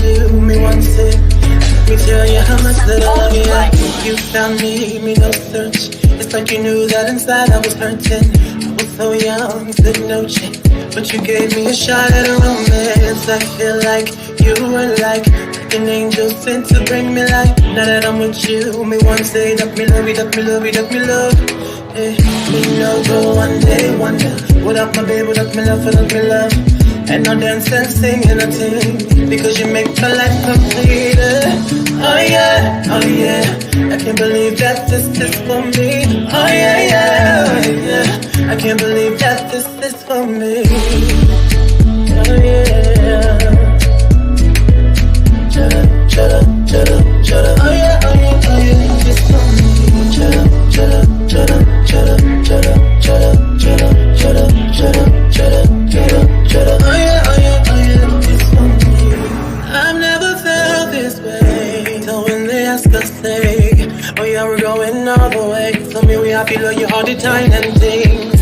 you, me want it. Me tell you how much that I love you. You found me no search. It's like you knew that inside I was hurting. I was so young, said no chance, but you gave me a shot at a romance. I feel like you were like an angel sent to bring me life. Now that I'm with you, me want say that me love you, that me love you, that me love. Hey, me know go one day wonder what up my baby, that me love, that me love. And I'll dance and sing and I sing because you make my life complete. Oh yeah, oh yeah, I can't believe that this is for me. Oh yeah, yeah, oh yeah, I can't believe that this is for me. Oh yeah. Shut up, shut up, shut up, shut up. Oh yeah, oh yeah, oh yeah, it's for me. Shut up, shut up, shut up, shut up, shut up, shut up, shut up, shut up, shut up, shut up, shut up, shut up. Oh yeah, oh yeah, oh yeah, it's for me. I've never felt this way. So when they ask us, say, oh yeah, we're going all the way. Tell me we happy, love you all the time and things.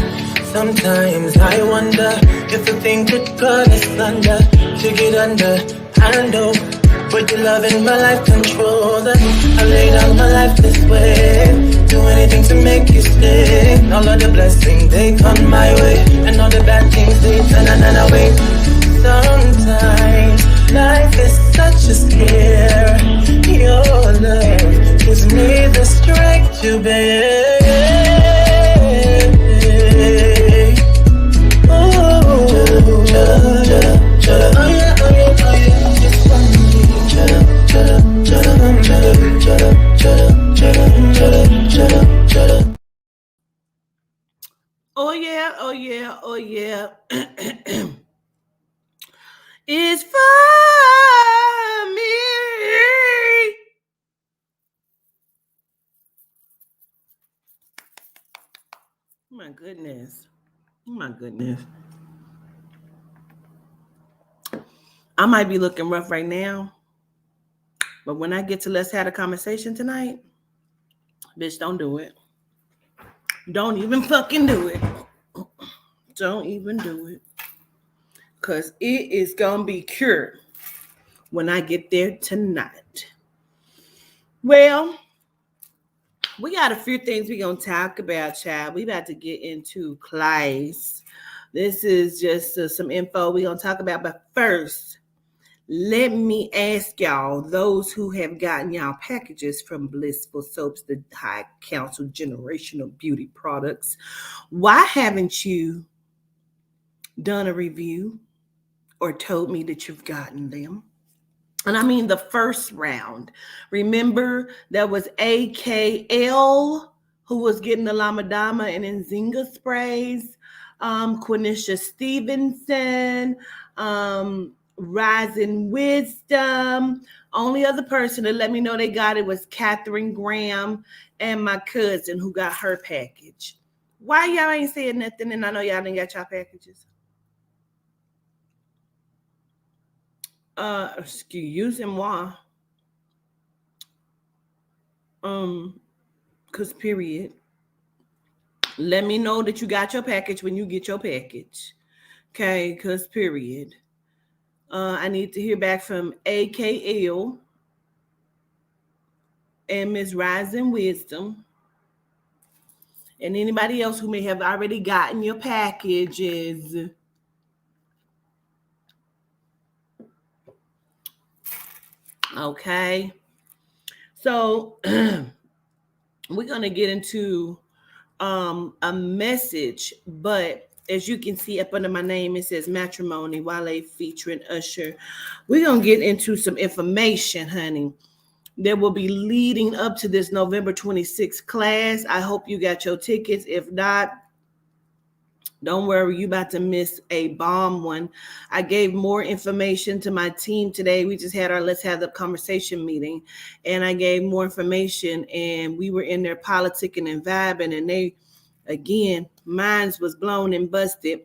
Sometimes I wonder if the thing could cut us under to get under. I know, but your love in my life control us. I lay down my life this way, do anything to make you stay. All of the blessings they come my way, and all the bad things they turn away. Sometimes life is such a scare. Your love gives me the strength to bear. Oh, shut up, shut up. Oh yeah, oh yeah, oh yeah. It's funny. Shut up, shut up, shut up, shut up, shut up, shut up, shut up, shut up, shut up, shut up. Oh yeah, oh yeah, oh yeah. It's for me. Oh my goodness. Oh my goodness. I might be looking rough right now, but when I get to let's have a conversation tonight, bitch, don't do it. Don't even fucking do it. Don't even do it. Because it is going to be cured when I get there tonight. Well, we got a few things we're going to talk about, child. We about to get into class. This is just some info we're going to talk about. But first, let me ask y'all, those who have gotten y'all packages from Blissful Soaps, the High Council Generational Beauty Products, why haven't you done a review or told me that you've gotten them? And I mean the first round. Remember, there was AKL who was getting the Lamadama and Nzinga sprays, Quenisha Stevenson, Rising Wisdom. Only other person that let me know they got it was Catherine Graham and my cousin who got her package. Why y'all ain't saying nothing? And I know y'all didn't get y'all packages. Excuse-moi. Cause period. Let me know that you got your package when you get your package. Okay, cause period. I need to hear back from AKL and Miss Rising Wisdom. And anybody else who may have already gotten your packages. Okay. So we're going to get into a message, but as you can see up under my name, it says Matrimony, Wale featuring Usher. We're going to get into some information, honey, that will be leading up to this November 26th class. I hope you got your tickets. If not, don't worry, you about to miss a bomb one. I gave more information to my team today. We just had our Let's Have the Conversation meeting, and I gave more information, and we were in there politicking and vibing, and they, again, minds was blown and busted.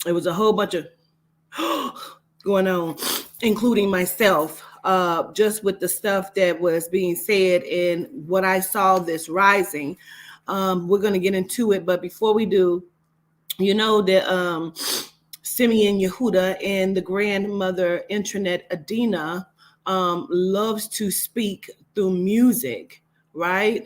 It was a whole bunch of going on, including myself, just with the stuff that was being said and what I saw this rising. We're going to get into it, but before we do, you know that Simeon Yehuda and the grandmother Intranet Adina loves to speak through music, right?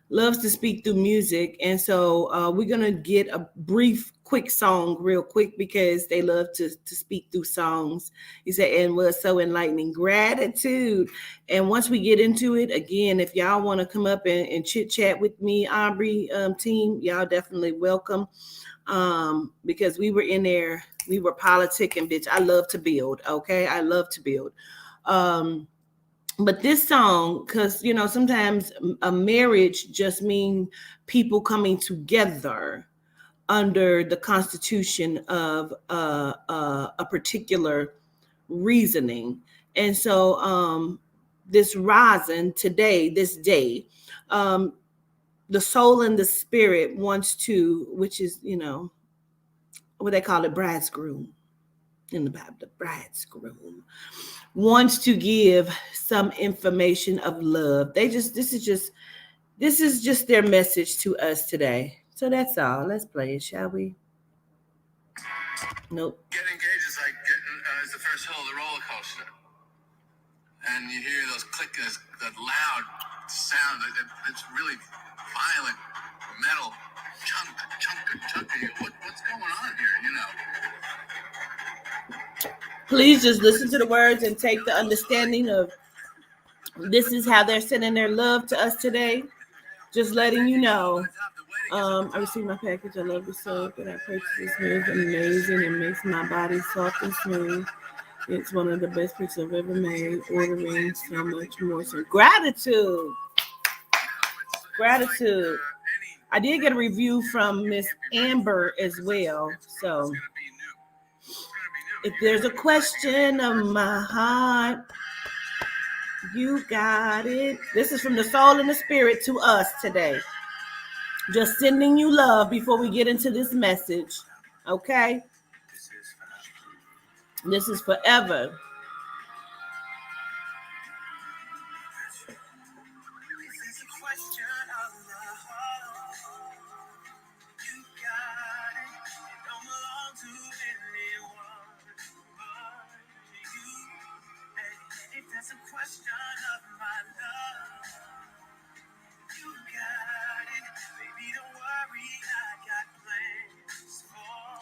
Loves to speak through music. And so we're going to get a brief, quick song real quick because they love to speak through songs. He said, and was so enlightening. Gratitude. And once we get into it, again, if y'all want to come up and chit chat with me, Aubrey team, y'all definitely welcome. Because we were in there, we were politicking, bitch. I love to build, okay? I love to build. But this song, because, you know, sometimes a marriage just means people coming together under the constitution of a particular reasoning. And so this rising today, this day, the soul and the spirit wants to, which is, you know, what they call it, bridegroom in the Bible, the bridegroom wants to give some information of love. This is just their message to us today. So that's all. Let's play it, shall we? Nope. Getting engaged is like is the first hill of the roller coaster, and you hear those clickers, that loud sound. It's really violent, metal, chunky. What's going on here? You know. Please just listen to the words and take the understanding of this is how they're sending their love to us today. Just letting you know. I received my package. I love the soap that I purchased. It's smooth and amazing. It makes my body soft and smooth. It's one of the best picks I've ever made. Ordering so much more. So gratitude. Gratitude. I did get a review from Miss Amber as well. So if there's a question of my heart, you got it. This is from the soul and the spirit to us today. Just sending you love before we get into this message. Okay? This is forever.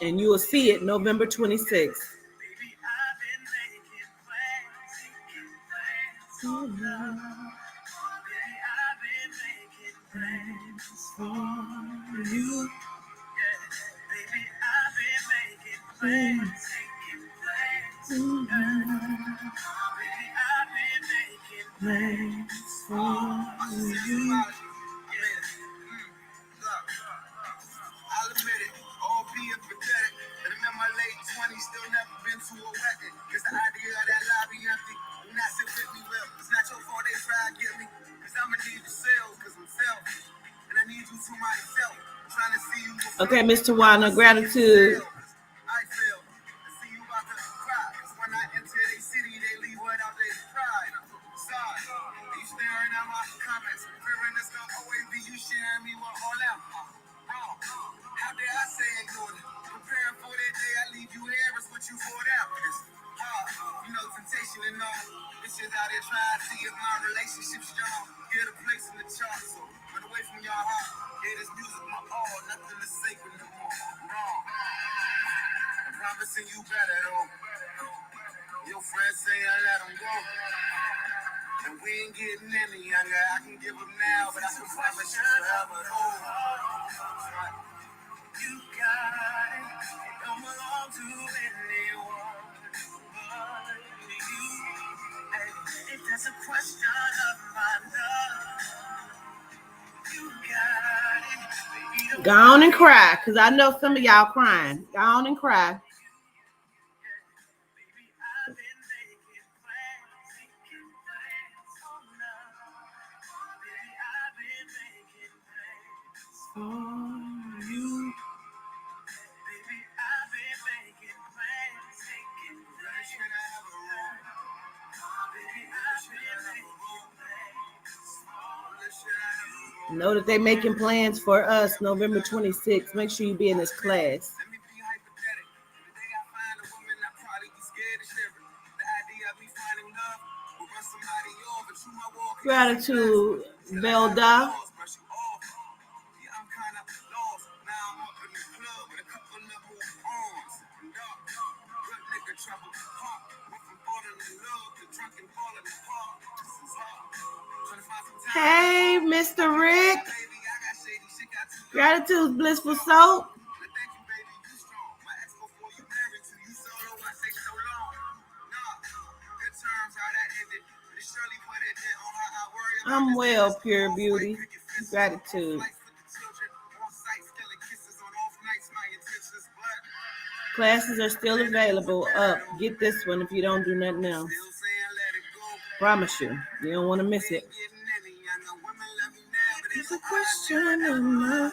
And you will see it November 26th. I'll admit it, all being pathetic. But I'm in my late 20s, still never been to a wedding. Cause the idea of that lobby empty will not sit with me well. It's not your fault they try to get me. Cause I'ma need the sales, cause I'm selfish. And I need you to myself. I'm trying to see you. Okay, Mr. Wana, gratitude. I feel. I see you about to cry. Cause when I enter their city, they leave without their pride. Sorry. You staring at my comments. Fearing it's gonna always be you sharing me with all out. Wrong. How dare I say ignore it? Preparing for that day, I leave you here, it's what you poured out. It's hard, you know, temptation and all. This shit out there trying to see if my relationship's strong. Get a place in the charts, so run away from your heart. Yeah, this music my all, nothing is sacred no more. Wrong. I'm promising you better though. Your friends say I let them go. And we ain't getting any younger. I can give them now, but I can promise you forever though. You got it. It don't belong to anyone but you. And if there's a question of my love, you got it. Go on and cry, because I know some of y'all crying. Go on and cry. Know that they making plans for us November 26th. Make sure you be in this class. Let me be hypothetical. The day I find a woman, I probably be scared to share it. The idea of me finding love will run somebody off, but you my walk. Gratitude, Belda. Brush you off. Yeah, I'm kind of lost. Now I'm up in the club with a couple of more arms. Good nigga trouble. Went from falling in love to drunk and falling apart. This is hard. Trying to find some time. Hey, Mr. Rick. Baby, I got shady shit, got too Gratitude, Blissful Soap. thank you, baby. You strong. My ex before you married to you solo. I say so long. Nah, good terms how that ended. But it surely put it in on how I worry about I'm this well, business. Pure Off-white Beauty. picket fences, Gratitude. off-lights with the children, on-site stealing kisses on off nights. My intentions, but Classes are still available. Up. Get this one if you don't do nothing else. still saying let it go. Promise you. You don't want to miss it. Getting any younger women love me now, but It's a question of love.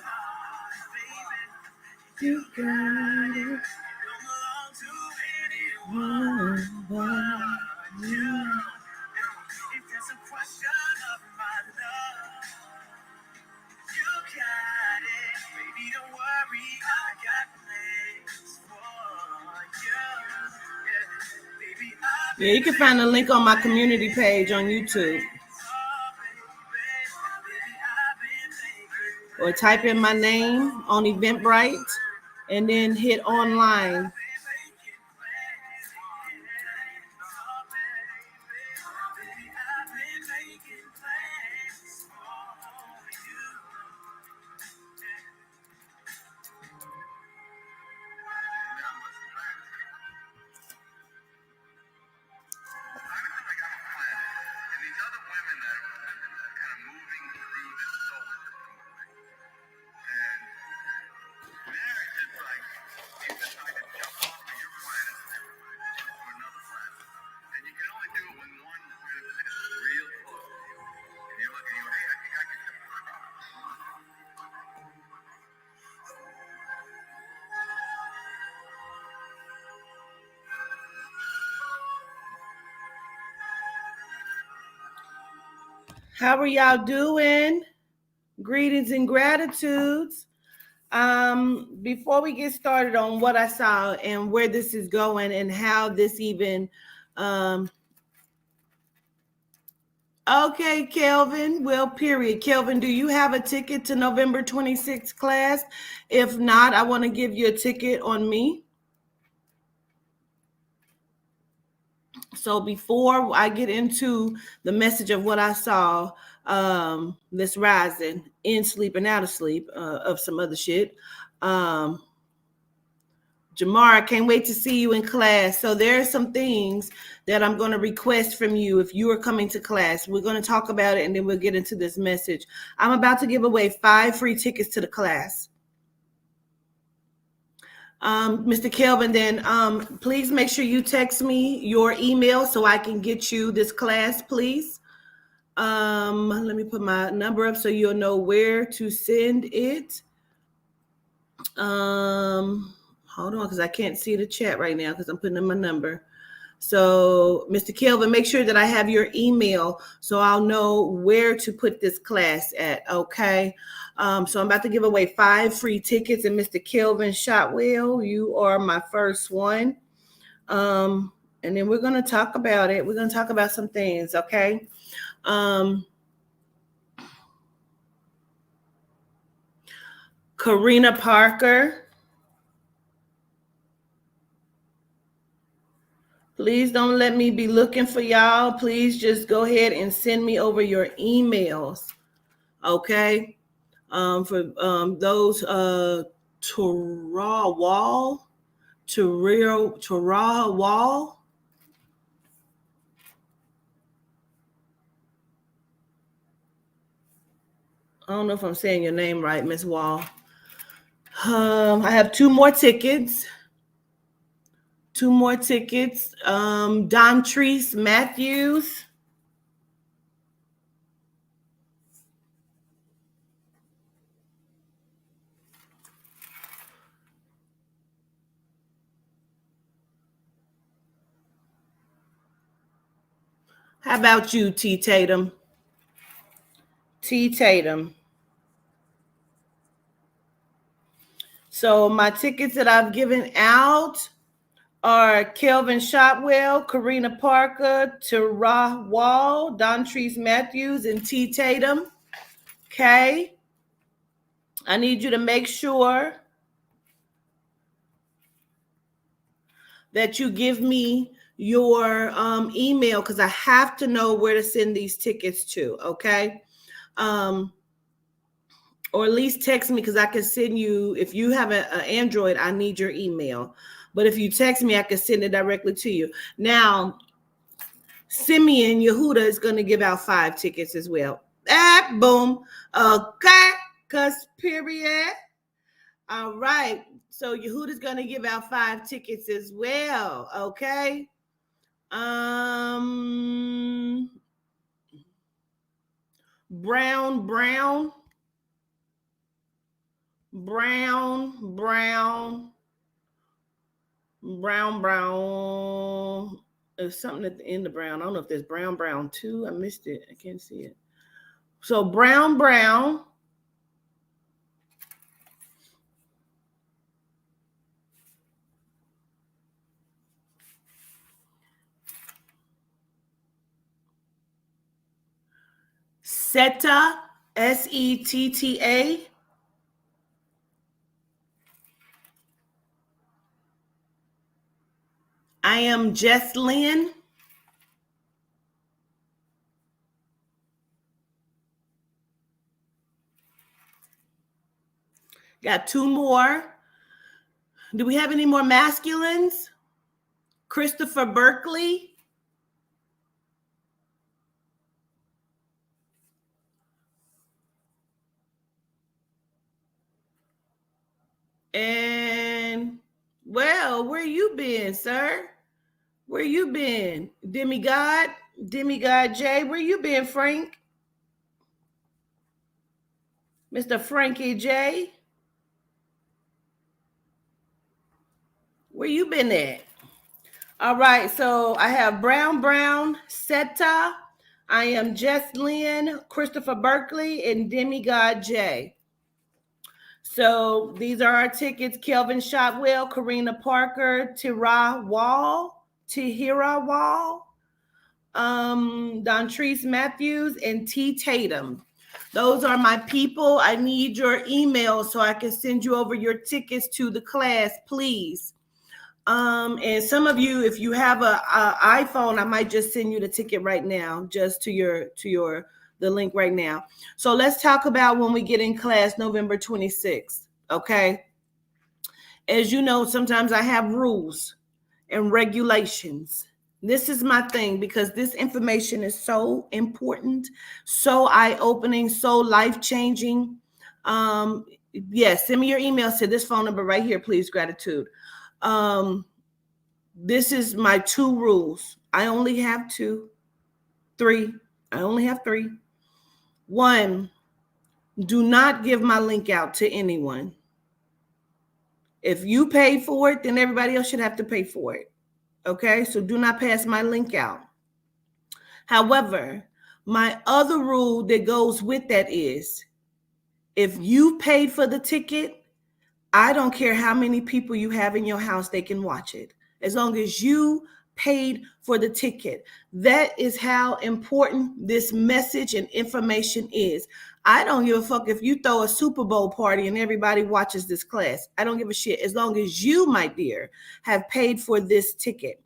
You got it. One by one. if there's a question of my love, you got it. Baby, don't worry, I got plans for you. Yeah, baby, Yeah, you can find the link on my community page on YouTube. Or type in my name on Eventbrite and then hit online. How are y'all doing? Greetings and gratitudes. Before we get started on what I saw and where this is going and how this even okay, Kelvin. Well, period. Kelvin, do you have a ticket to November 26th class? If not, I want to give you a ticket on me. So before I get into the message of what I saw this rising, in sleep and out of sleep, of some other shit, Jamar, I can't wait to see you in class. So there are some things that I'm going to request from you if you are coming to class. We're going to talk about it and then we'll get into this message. I'm about to give away 5 free tickets to the class. Mr. Kelvin, then please make sure you text me your email so I can get you this class, please. Let me put my number up so you'll know where to send it. Hold on, because I can't see the chat right now because I'm putting in my number. So, Mr. Kelvin, make sure that I have your email so I'll know where to put this class at, okay? So I'm about to give away 5 free tickets, and Mr. Kelvin Shotwell, you are my first one. And then we're going to talk about it. We're going to talk about some things, okay? Karina Parker. Please don't let me be looking for y'all. Please just go ahead and send me over your emails, okay? For those Tara Wall. I don't know if I'm saying your name right, Miss Wall. I have 2 more tickets. 2 more tickets. Dontrese Matthews. How about you, T. Tatum? T. Tatum. So my tickets that I've given out are Kelvin Shotwell, Karina Parker, Tara Wall, Dontrese Matthews, and T. Tatum. Okay. I need you to make sure that you give me your email because I have to know where to send these tickets to, okay? Or at least text me because I can send you, if you have an Android, I need your email. But if you text me, I can send it directly to you. Now, Simeon Yehuda is going to give out 5 tickets as well. Boom. Okay. Cause period. All right. So Yehuda's going to give out 5 tickets as well. Okay. Brown. There's something at the end of brown. I don't know if there's brown too. I missed it. I can't see it. So brown. Setta, Setta. I am Jess Lynn. Got 2 more. Do we have any more masculines? Christopher Berkeley. And, well, where you been, sir? Where you been? Demigod J. Where you been, Frank? Mr. Frankie J. Where you been at? All right, so I have Brown, Setta. I am Jess Lynn, Christopher Berkeley, and Demigod J. So these are our tickets: Kelvin Shotwell, Karina Parker, Tahira Wall, Dontrese Matthews, and T. Tatum. Those are my people. I need your email so I can send you over your tickets to the class, please. And some of you, if you have a iPhone, I might just send you the ticket right now, just to the link right now. So let's talk about when we get in class November 26th. Okay. As you know, sometimes I have rules and regulations. This is my thing because this information is so important, so eye-opening, so life-changing. Yes, send me your email to this phone number right here, please. Gratitude. This is my 2 rules. I only have 3. I only have 3. 1, do not give my link out to anyone. If you paid for it, then everybody else should have to pay for it. Okay, so do not pass my link out. However, my other rule that goes with that is if you paid for the ticket, I don't care how many people you have in your house, they can watch it. As long as you paid for the ticket. That is how important this message and information is. I don't give a fuck if you throw a Super Bowl party and everybody watches this class. I don't give a shit. As long as you, my dear, have paid for this ticket.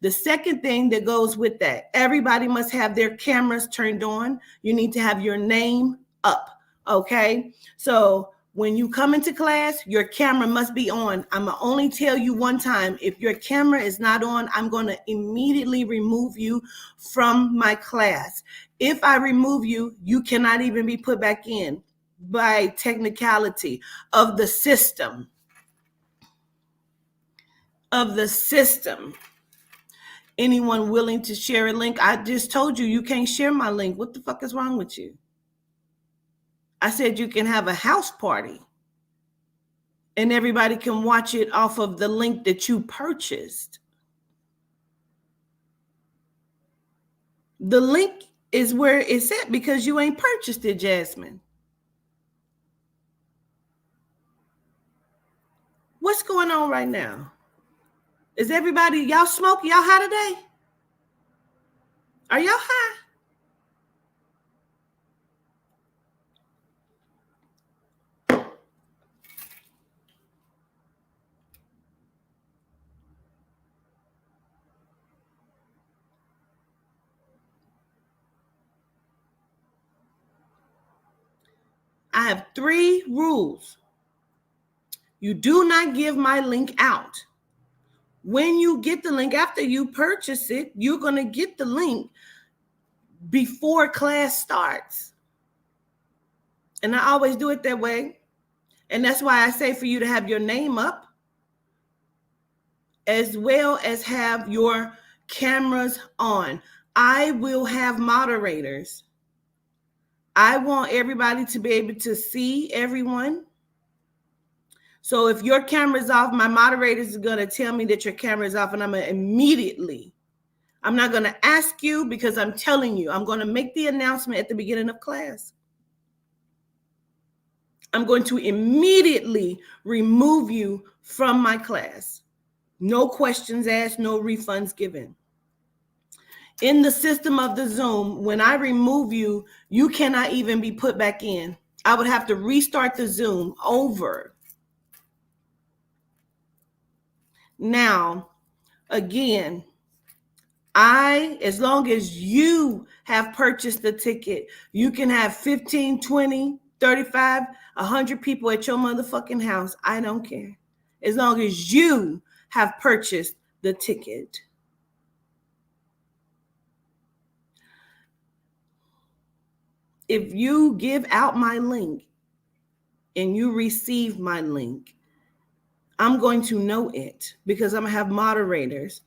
The second thing that goes with that, everybody must have their cameras turned on. You need to have your name up. Okay. So when you come into class, your camera must be on. I'm going to only tell you one time. If your camera is not on, I'm going to immediately remove you from my class. If I remove you, you cannot even be put back in by technicality of the system. Anyone willing to share a link? I just told you, you can't share my link. What the fuck is wrong with you? I said you can have a house party and everybody can watch it off of the link that you purchased. The link is where it's at because you ain't purchased it, Jasmine. What's going on right now? Is everybody, y'all smoking? Y'all high today? Are y'all high? I have 3 rules. You do not give my link out. When you get the link, after you purchase it, you're going to get the link before class starts. And I always do it that way. And that's why I say for you to have your name up, as well as have your cameras on. I will have moderators. I want everybody to be able to see everyone. So if your camera is off, my moderators are going to tell me that your camera is off, and I'm going to immediately, I'm not going to ask you because I'm telling you, I'm going to make the announcement at the beginning of class. I'm going to immediately remove you from my class. No questions asked, no refunds given. In the system of the Zoom, when I remove you, you cannot even be put back in. I would have to restart the Zoom over. Now, again, as long as you have purchased the ticket, you can have 15, 20, 35, 100 people at your motherfucking house. I don't care. As long as you have purchased the ticket. If you give out my link and you receive my link, I'm going to know it because I'm going to have moderators,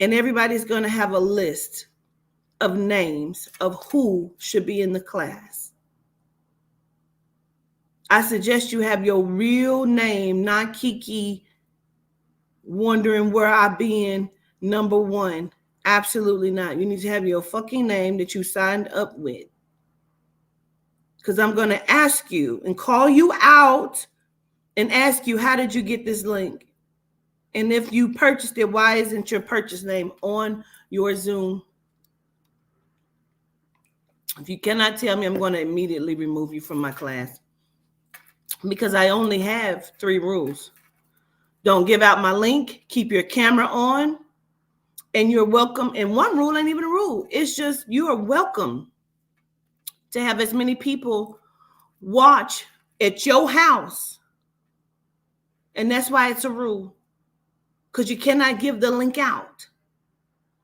and everybody's going to have a list of names of who should be in the class. I suggest you have your real name, not Kiki wondering where I've been, number 1. Absolutely not. You need to have your fucking name that you signed up with. Because I'm going to ask you and call you out and ask you, how did you get this link? And if you purchased it, why isn't your purchase name on your Zoom? If you cannot tell me, I'm going to immediately remove you from my class. Because I only have 3 rules. Don't give out my link. Keep your camera on. And you're welcome. And 1 rule ain't even a rule. It's just you are welcome to have as many people watch at your house. And that's why it's a rule. Because you cannot give the link out.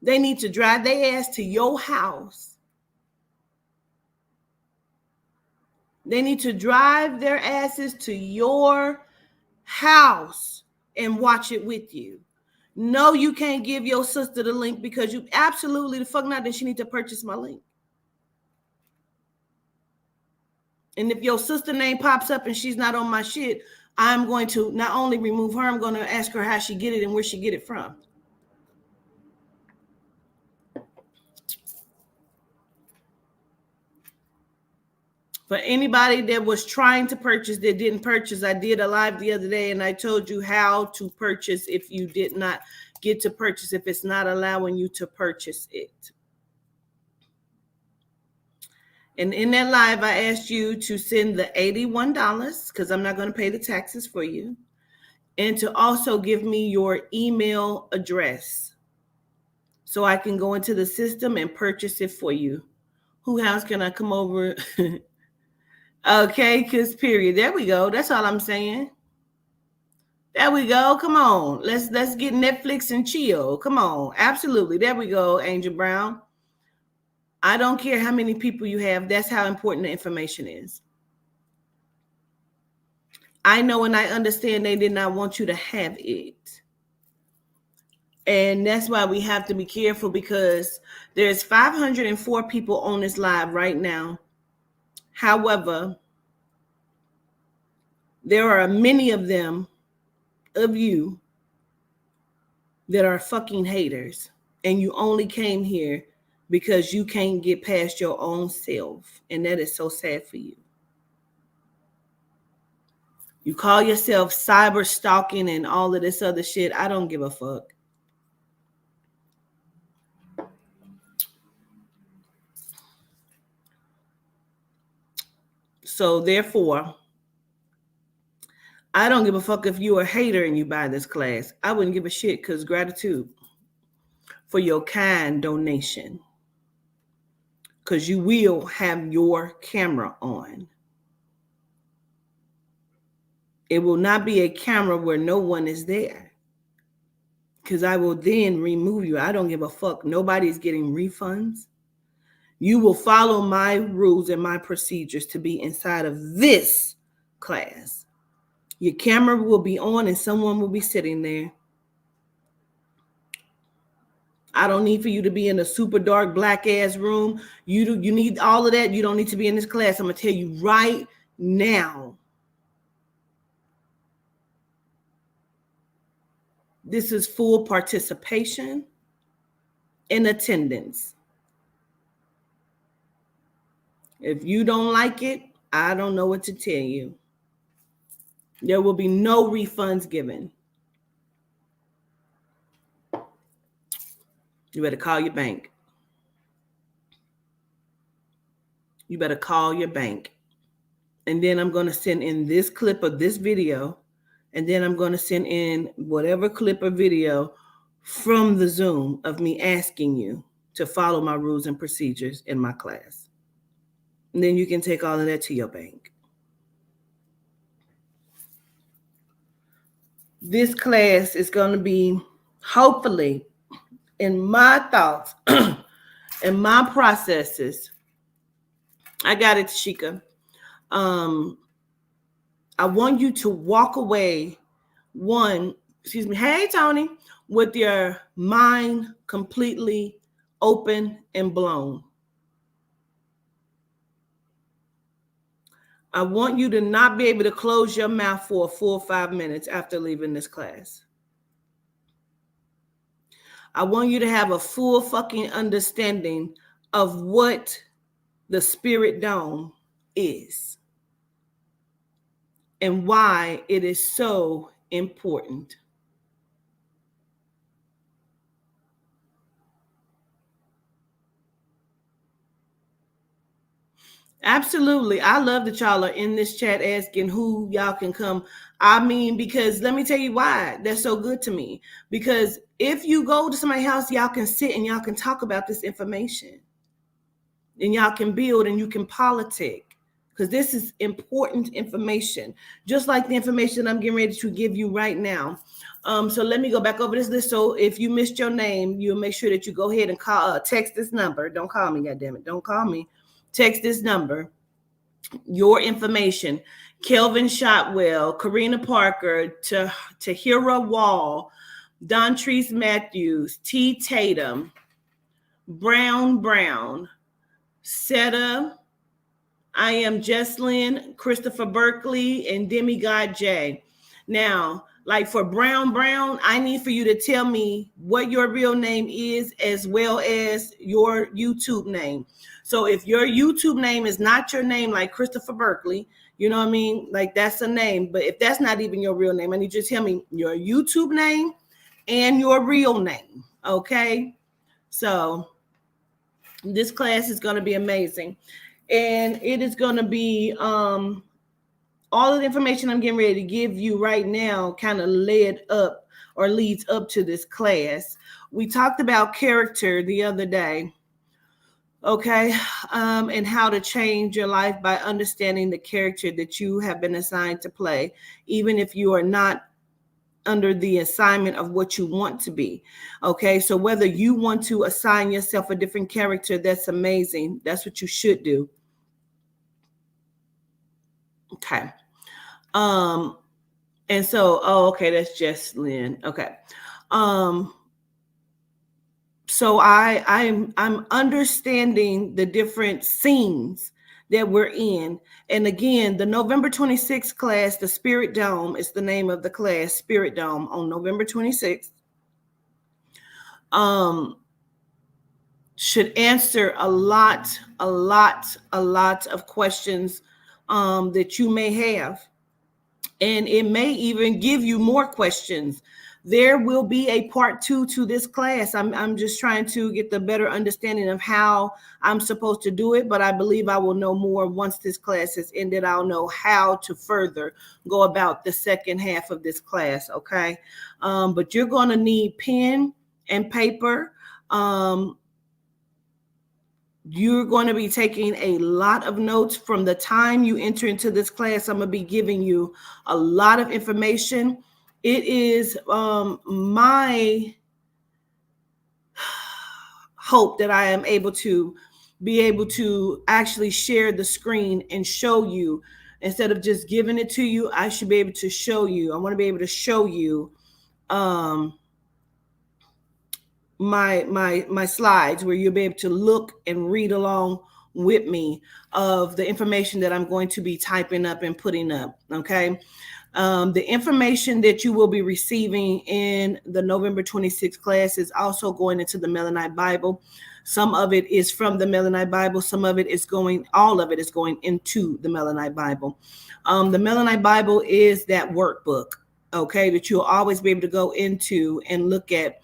They need to drive their ass to your house. They need to drive their asses to your house and watch it with you. No, you can't give your sister the link because you absolutely the fuck not, then she need to purchase my link. And if your sister name pops up and she's not on my shit, I'm going to not only remove her, I'm going to ask her how she get it and where she get it from. For anybody that was trying to purchase that didn't purchase, I did a live the other day and I told you how to purchase if you did not get to purchase, if it's not allowing you to purchase it. And in that live, I asked you to send the $81 because I'm not going to pay the taxes for you. And to also give me your email address so I can go into the system and purchase it for you. Who else can I come over? Okay, because period. There we go. That's all I'm saying. There we go. Come on. Let's get Netflix and chill. Come on. Absolutely. There we go, Angel Brown. I don't care how many people you have. That's how important the information is. I know and I understand they did not want you to have it. And that's why we have to be careful because there's 504 people on this live right now. However, there are many of them, of you, that are fucking haters. And you only came here because you can't get past your own self. And that is so sad for you. You call yourself cyber stalking and all of this other shit. I don't give a fuck. So therefore, I don't give a fuck if you're a hater and you buy this class. I wouldn't give a shit because gratitude for your kind donation. Because you will have your camera on. It will not be a camera where no one is there. Because I will then remove you. I don't give a fuck. Nobody's getting refunds. You will follow my rules and my procedures to be inside of this class. Your camera will be on and someone will be sitting there. I don't need for you to be in a super dark black ass room. You need all of that. You don't need to be in this class. I'm going to tell you right now. This is full participation and attendance. If you don't like it, I don't know what to tell you. There will be no refunds given. You better call your bank. You better call your bank. And then I'm going to send in this clip of this video. And then I'm going to send in whatever clip or video from the Zoom of me asking you to follow my rules and procedures in my class. And then you can take all of that to your bank. This class is going to be, hopefully, in my thoughts and my processes. I got it, Tashika. I want you to walk away, hey, Tony, with your mind completely open and blown. I want you to not be able to close your mouth for a full 5 minutes after leaving this class. I want you to have a full fucking understanding of what the Spirit Dome is and why it is so important. Absolutely. I love that y'all are in this chat asking who y'all can come. I mean, because let me tell you why that's so good to me. Because if you go to somebody's house, y'all can sit and y'all can talk about this information. And y'all can build and you can politic. Because this is important information. Just like the information I'm getting ready to give you right now. So let me go back over this list. So if you missed your name, you'll make sure that you go ahead and call, text this number. Don't call me, goddammit. Don't call me. Text this number, your information. Kelvin Shotwell, Karina Parker, Tahira Wall, Dontrese Matthews, T. Tatum, Brown, Seta, I am Jesslyn, Christopher Berkeley, and Demigod J. Now, like for Brown, I need for you to tell me what your real name is as well as your YouTube name. So if your YouTube name is not your name, like Christopher Berkeley, you know what I mean? Like that's a name. But if that's not even your real name, I need you to tell me your YouTube name and your real name. Okay? So this class is going to be amazing. And it is going to be all of the information I'm getting ready to give you right now kind of leads up to this class. We talked about character the other day. Okay, and how to change your life by understanding the character that you have been assigned to play, even if you are not under the assignment of what you want to be. Okay, so whether you want to assign yourself a different character, that's amazing. That's what you should do. Okay. And so, okay, that's just Lynn. Okay. So I'm understanding the different scenes that we're in. And again, the November 26th class, the Spirit Dome is the name of the class, Spirit Dome, on November 26th. Should answer a lot of questions that you may have. and it may even give you more questions. There will be a part 2 to this class. I'm just trying to get the better understanding of how I'm supposed to do it, but I believe I will know more once this class is ended. I'll know how to further go about the second half of this class, okay? But you're going to need pen and paper. You're going to be taking a lot of notes from the time you enter into this class. I'm going to be giving you a lot of information. It is my hope that I am able to actually share the screen and show you. Instead of just giving it to you, I should be able to show you. I want to be able to show you my slides, where you'll be able to look and read along with me of the information that I'm going to be typing up and putting up, okay? The information that you will be receiving in the November 26th class is also going into the Melanite Bible. Some of it is from the Melanite Bible. Some of it is all of it is going into the Melanite Bible. The Melanite Bible is that workbook, okay, that you'll always be able to go into and look at.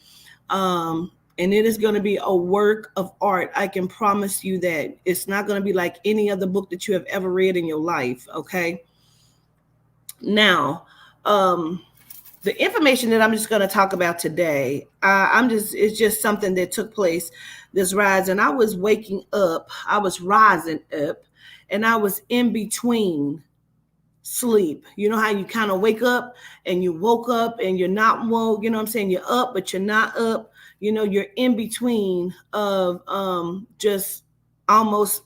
And it is going to be a work of art. I can promise you that. It's not going to be like any other book that you have ever read in your life, okay? Now, the information that I'm just going to talk about today, it's just something that took place this rise. And I was rising up, and I was in between sleep. You know how you kind of wake up and you woke up and you're not woke, you know what I'm saying? You're up, but you're not up. You know, you're in between of just almost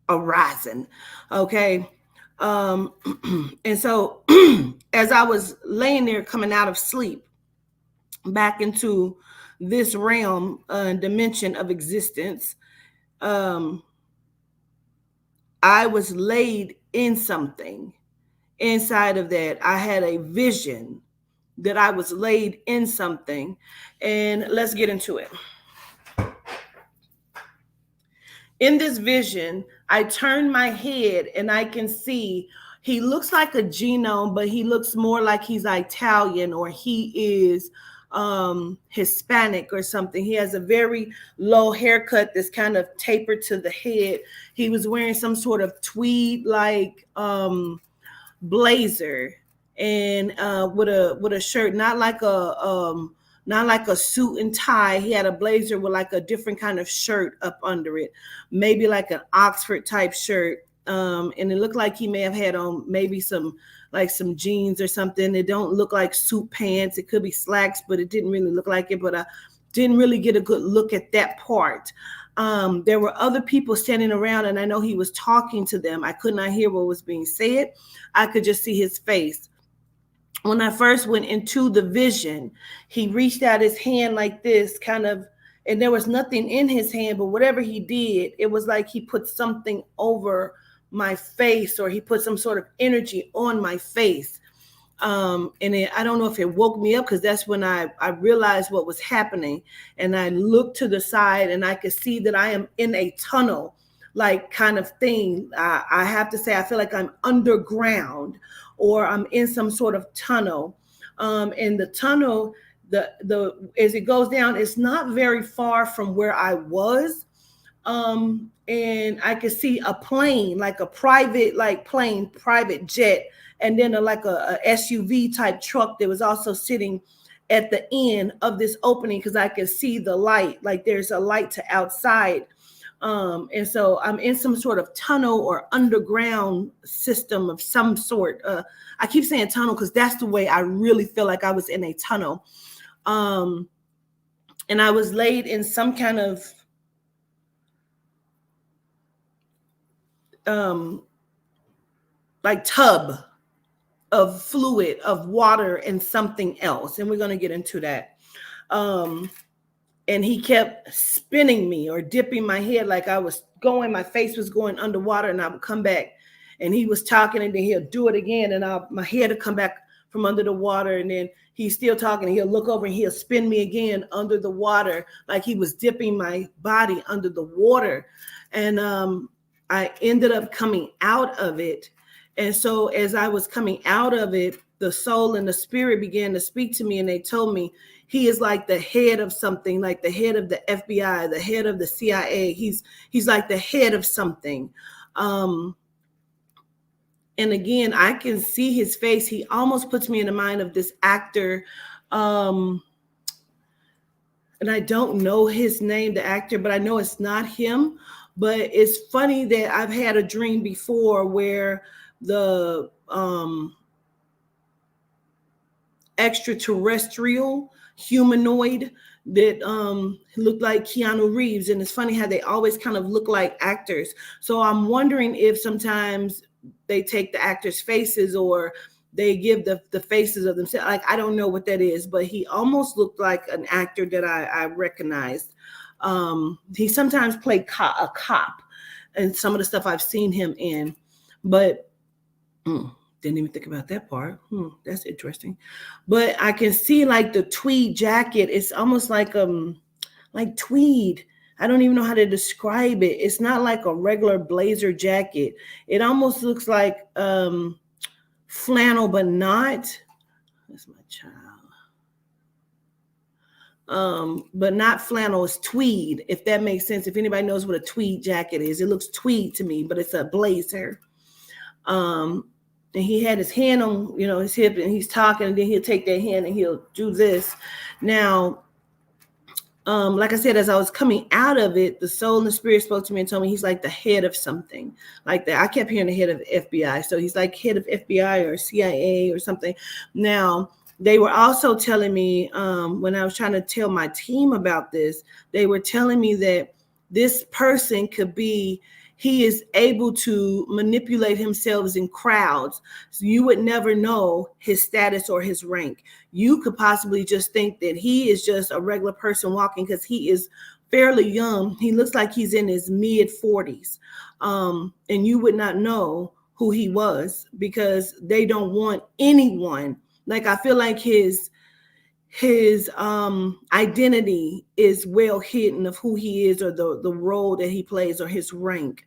a rising. Okay. And so as I was laying there coming out of sleep back into this realm, dimension of existence, I was laid in something. Inside of that, I had a vision that I was laid in something, and let's get into it. In this vision, I turn my head and I can see he looks like a genome, but he looks more like he's Italian, or he is Hispanic or something. He has a very low haircut that's kind of tapered to the head. He was wearing some sort of tweed like blazer, and with a shirt, not like a suit and tie. He had a blazer with like a different kind of shirt up under it, maybe like an Oxford type shirt. And it looked like he may have had on maybe some jeans or something. It don't look like suit pants. It could be slacks, but it didn't really look like it. But I didn't really get a good look at that part. There were other people standing around, and I know he was talking to them. I could not hear what was being said. I could just see his face. When I first went into the vision, he reached out his hand like this, kind of, and there was nothing in his hand, but whatever he did, it was like he put something over my face, or he put some sort of energy on my face. I don't know if it woke me up, because that's when I realized what was happening. And I looked to the side and I could see that I am in a tunnel like kind of thing. I have to say, I feel like I'm underground, or I'm in some sort of tunnel. And the tunnel, as it goes down, it's not very far from where I was. And I could see a plane, like a private jet, and then a SUV type truck that was also sitting at the end of this opening, because I could see the light, like there's a light to outside. And so I'm in some sort of tunnel or underground system of some sort. I keep saying tunnel because that's the way I really feel like I was in a tunnel. And I was laid in some kind of like tub of fluid, of water and something else. And we're going to get into that. And he kept spinning me or dipping my head like I was going, my face was going underwater, and I would come back, and he was talking, and then he'll do it again, and my head would come back from under the water, and then he's still talking, and he'll look over and he'll spin me again under the water, like he was dipping my body under the water. And I ended up coming out of it, And so as I was coming out of it, the soul and the spirit began to speak to me, and they told me he is like the head of something, like the head of the FBI, the head of the CIA. He's like the head of something. And again, I can see his face. He almost puts me in the mind of this actor. And I don't know his name, the actor, but I know it's not him. But it's funny that I've had a dream before where the extraterrestrial humanoid that looked like Keanu Reeves, and it's funny how they always kind of look like actors. So I'm wondering if sometimes they take the actors' faces or they give the faces of themselves. Like, I don't know what that is, but he almost looked like an actor that I recognized. He sometimes played a cop and some of the stuff I've seen him in, but didn't even think about that part. That's interesting. But I can see like the tweed jacket. It's almost like tweed. I don't even know how to describe it. It's not like a regular blazer jacket. It almost looks like flannel, but not. That's my child. But not flannel. It's tweed, if that makes sense. If anybody knows what a tweed jacket is, it looks tweed to me, but it's a blazer. And he had his hand on, his hip, and he's talking, and then he'll take that hand and he'll do this. Now, like I said, as I was coming out of it, the soul and the spirit spoke to me and told me he's like the head of something like that. I kept hearing the head of FBI. So he's like head of FBI or CIA or something. Now, they were also telling me when I was trying to tell my team about this, they were telling me that this person could be, he is able to manipulate himself in crowds. So you would never know his status or his rank. You could possibly just think that he is just a regular person walking because he is fairly young. He looks like he's in his mid 40s. And you would not know who he was because they don't want anyone. Like, I feel like his identity is well hidden of who he is or the role that he plays or his rank.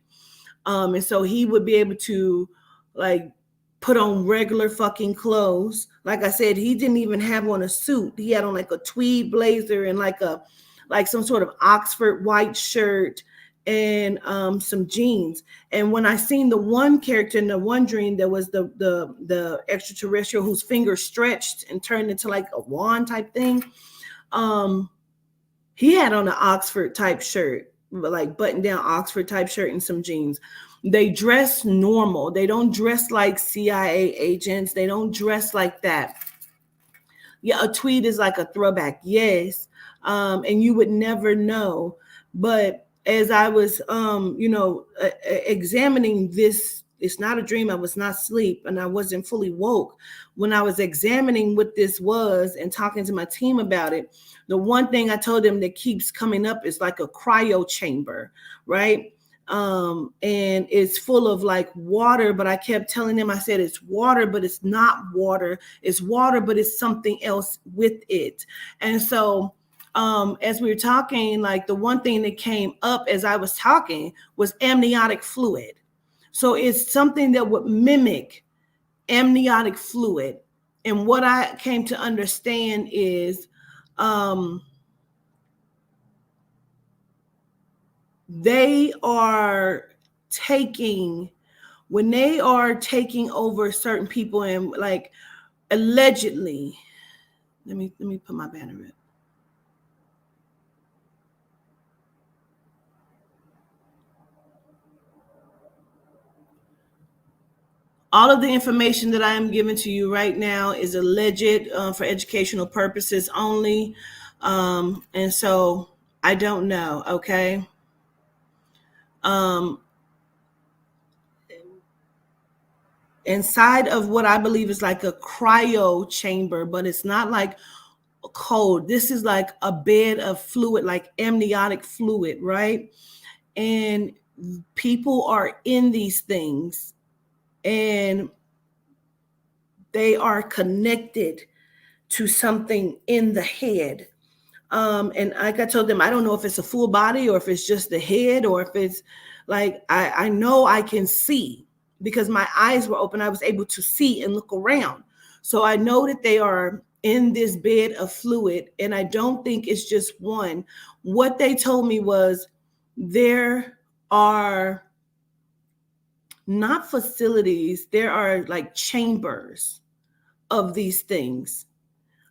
And so he would be able to like put on regular fucking clothes. Like I said, he didn't even have on a suit. He had on like a tweed blazer and like some sort of Oxford white shirt and some jeans. And when I seen the one character in the one dream, there was the extraterrestrial whose finger stretched and turned into like a wand type thing. He had on an Oxford type shirt, like button down Oxford type shirt and some jeans. They dress normal. They don't dress like CIA agents. They don't dress like that. Yeah, a tweed is like a throwback. Yes. And you would never know. But as I was, examining this, it's not a dream. I was not asleep and I wasn't fully woke. When I was examining what this was and talking to my team about it, the one thing I told them that keeps coming up is like a cryo chamber, right? And it's full of like water, but I kept telling them, I said, it's water, but it's not water. It's water, but it's something else with it. And so as we were talking, like the one thing that came up as I was talking was amniotic fluid. So it's something that would mimic amniotic fluid. And what I came to understand is they are taking, when they are taking over certain people and like allegedly, let me put my banner up. All of the information that I am giving to you right now is alleged for educational purposes only. And so I don't know, okay? Inside of what I believe is like a cryo chamber, but it's not like cold. This is like a bed of fluid, like amniotic fluid, right? And people are in these things and they are connected to something in the head. And like I told them, I don't know if it's a full body or if it's just the head or if it's like, I know I can see. because my eyes were open. I was able to see and look around. So I know that they are in this bed of fluid, and I don't think it's just one. What they told me was there are not facilities, there are like chambers of these things,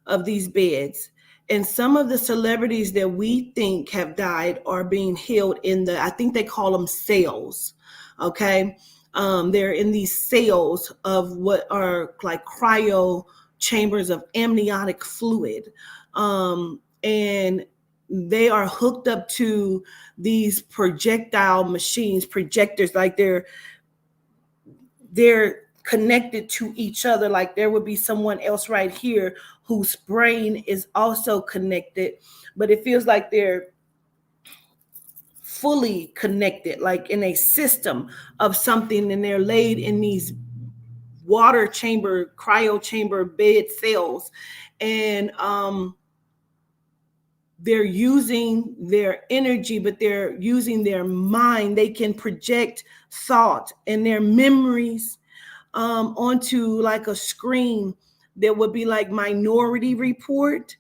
of these beds. And some of the celebrities that we think have died are being held in I think they call them cells. Okay. They're in these cells of what are like cryo chambers of amniotic fluid. And they are hooked up to these projectile machines, projectors, like they're connected to each other. Like there would be someone else right here whose brain is also connected, but it feels like they're fully connected, like in a system of something, and they're laid in these water chamber, cryo chamber bed cells. And they're using their energy, but they're using their mind. They can project thought and their memories onto like a screen that would be like Minority Report.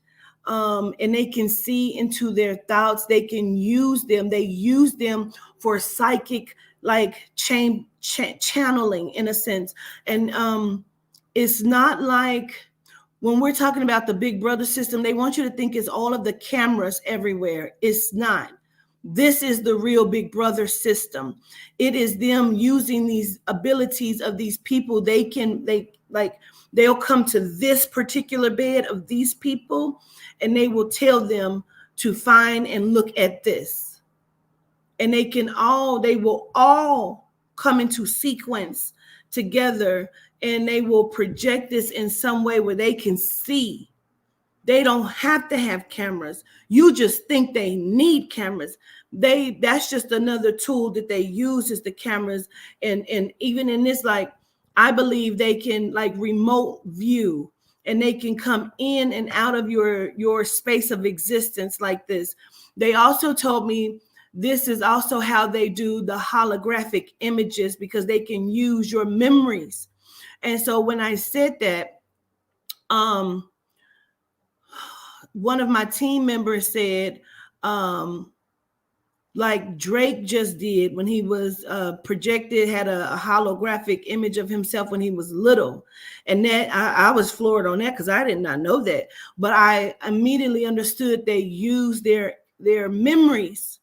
And they can see into their thoughts. They can use them. They use them for psychic, like channeling in a sense. And it's not like when we're talking about the Big Brother system, they want you to think it's all of the cameras everywhere. It's not. This is the real Big Brother system. It is them using these abilities of these people. They'll come to this particular bed of these people, and they will tell them to find and look at this. And they will all come into sequence together, and they will project this in some way where they can see. They don't have to have cameras. You just think they need cameras. That's just another tool that they use, is the cameras. And even in this, like, I believe they can like remote view, and they can come in and out of your space of existence like this. They also told me this is also how they do the holographic images, because they can use your memories. And so when I said that, one of my team members said, like Drake just did when he was projected, had a holographic image of himself when he was little. And that I was floored on that, because I did not know that. But I immediately understood they use their memories.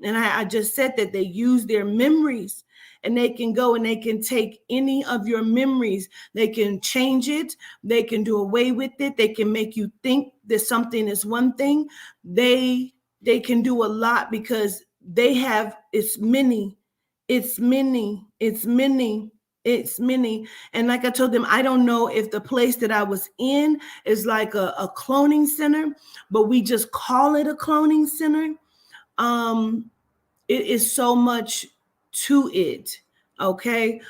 And I just said that they use their memories, and they can go and they can take any of your memories. They can change it. They can do away with it. They can make you think that something is one thing. They can do a lot, because they have, it's many. And like I told them, I don't know if the place that I was in is like a cloning center, but we just call it a cloning center. It is so much to it. Okay.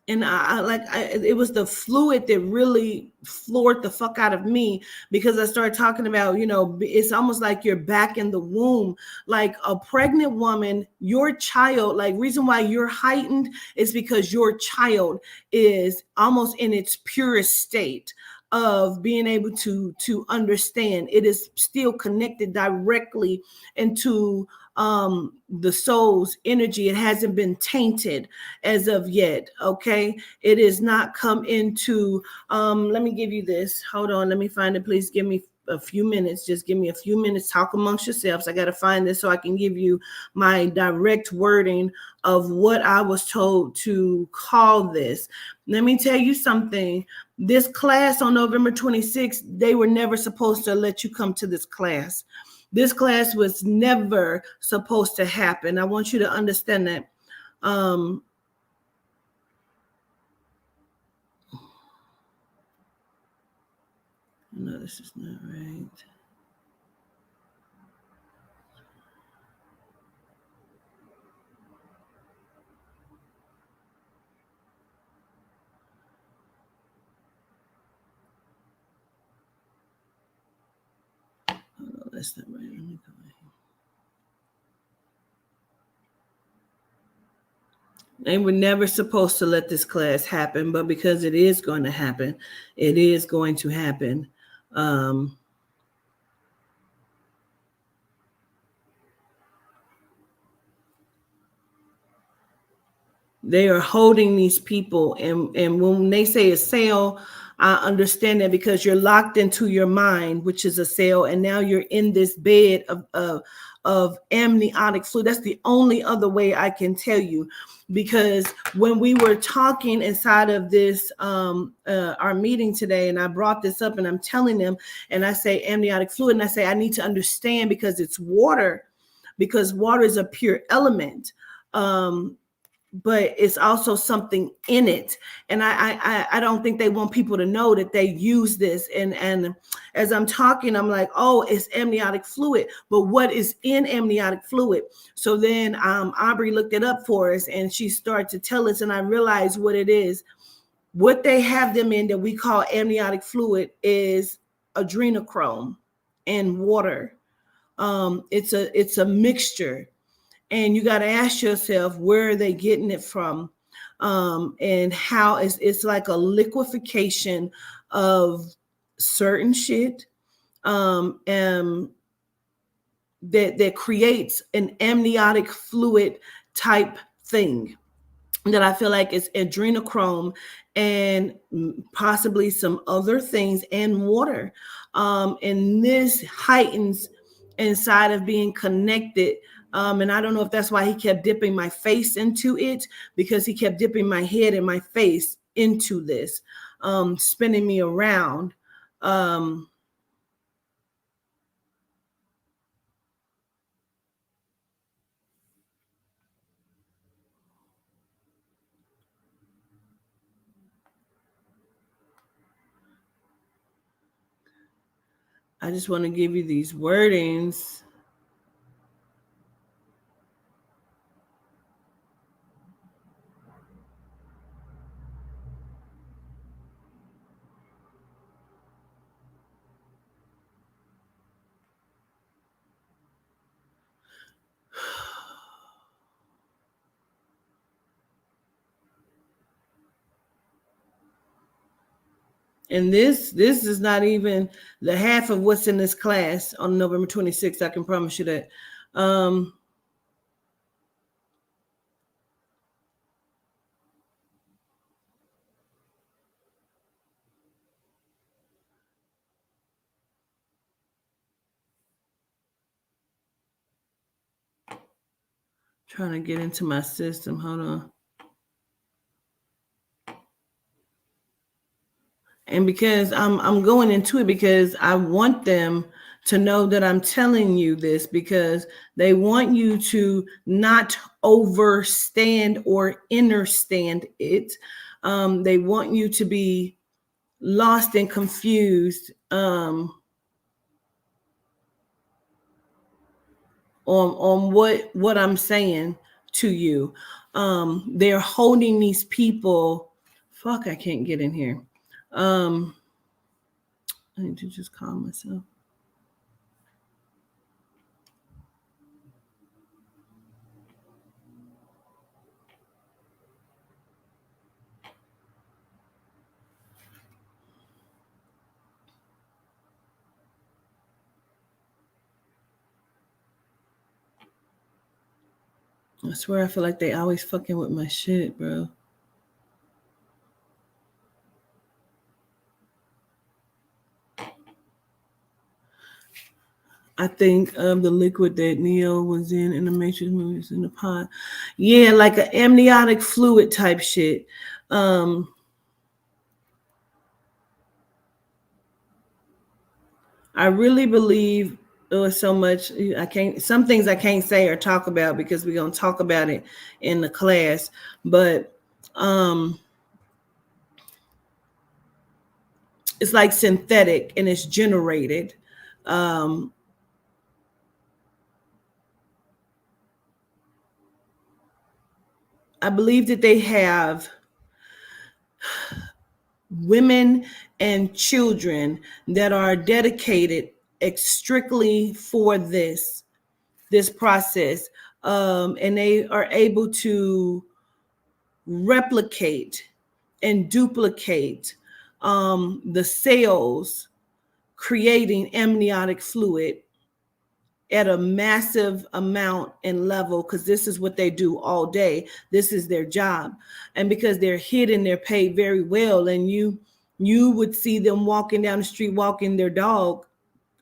And it was the fluid that really floored the fuck out of me, because I started talking about, it's almost like you're back in the womb, like a pregnant woman, your child. Like, reason why you're heightened is because your child is almost in its purest state of being able to understand. It is still connected directly into the soul's energy. It hasn't been tainted as of yet. Okay, it is not come into let me give you this. Hold on, let me find it. Please give me a few minutes. Just give me a few minutes. Talk amongst yourselves. I got to find this so I can give you my direct wording of what I was told to call this. Let me tell you something. This class on November 26th, they were never supposed to let you come to this class. This class was never supposed to happen. I want you to understand that. No, this is not right. Oh, that's not right. Let me go ahead. They were never supposed to let this class happen, but because it is going to happen, it is going to happen. They are holding these people, and when they say a cell, I understand that because you're locked into your mind, which is a cell, and now you're in this bed of amniotic fluid. That's the only other way I can tell you, because when we were talking inside of this our meeting today, and I brought this up, and I'm telling them, and I say amniotic fluid, and I say I need to understand because it's water, because water is a pure element. But it's also something in it, and I don't think they want people to know that they use this. And as I'm talking, I'm like, oh, it's amniotic fluid, but what is in amniotic fluid? So then Aubrey looked it up for us, and she started to tell us, and I realized what it is. What they have them in that we call amniotic fluid is adrenochrome and water. It's a mixture. And you got to ask yourself, where are they getting it from? And how it's like a liquefaction of certain shit that creates an amniotic fluid type thing that I feel like is adrenochrome and possibly some other things and water. And this heightens inside of being connected. And I don't know if that's why he kept dipping my face into it, because he kept dipping my head and my face into this, spinning me around. I just want to give you these wordings. And this is not even the half of what's in this class on November 26th. I can promise you that. Trying to get into my system. Hold on. And because I'm going into it because I want them to know that I'm telling you this, because they want you to not overstand or understand it. They want you to be lost and confused on what I'm saying to you. They're holding these people. Fuck, I can't get in here. I need to just calm myself. I swear I feel like they always fucking with my shit, bro. I think of the liquid that Neo was in the Matrix movies in the pod. Yeah, like an amniotic fluid type shit. I really believe there was so much some things I can't say or talk about because we're gonna talk about it in the class. But it's like synthetic and it's generated. I believe that they have women and children that are dedicated strictly for this process, and they are able to replicate and duplicate the cells creating amniotic fluid at a massive amount and level, because this is what they do all day. This is their job. And because they're hidden, they're paid very well. And you would see them walking down the street, walking their dog,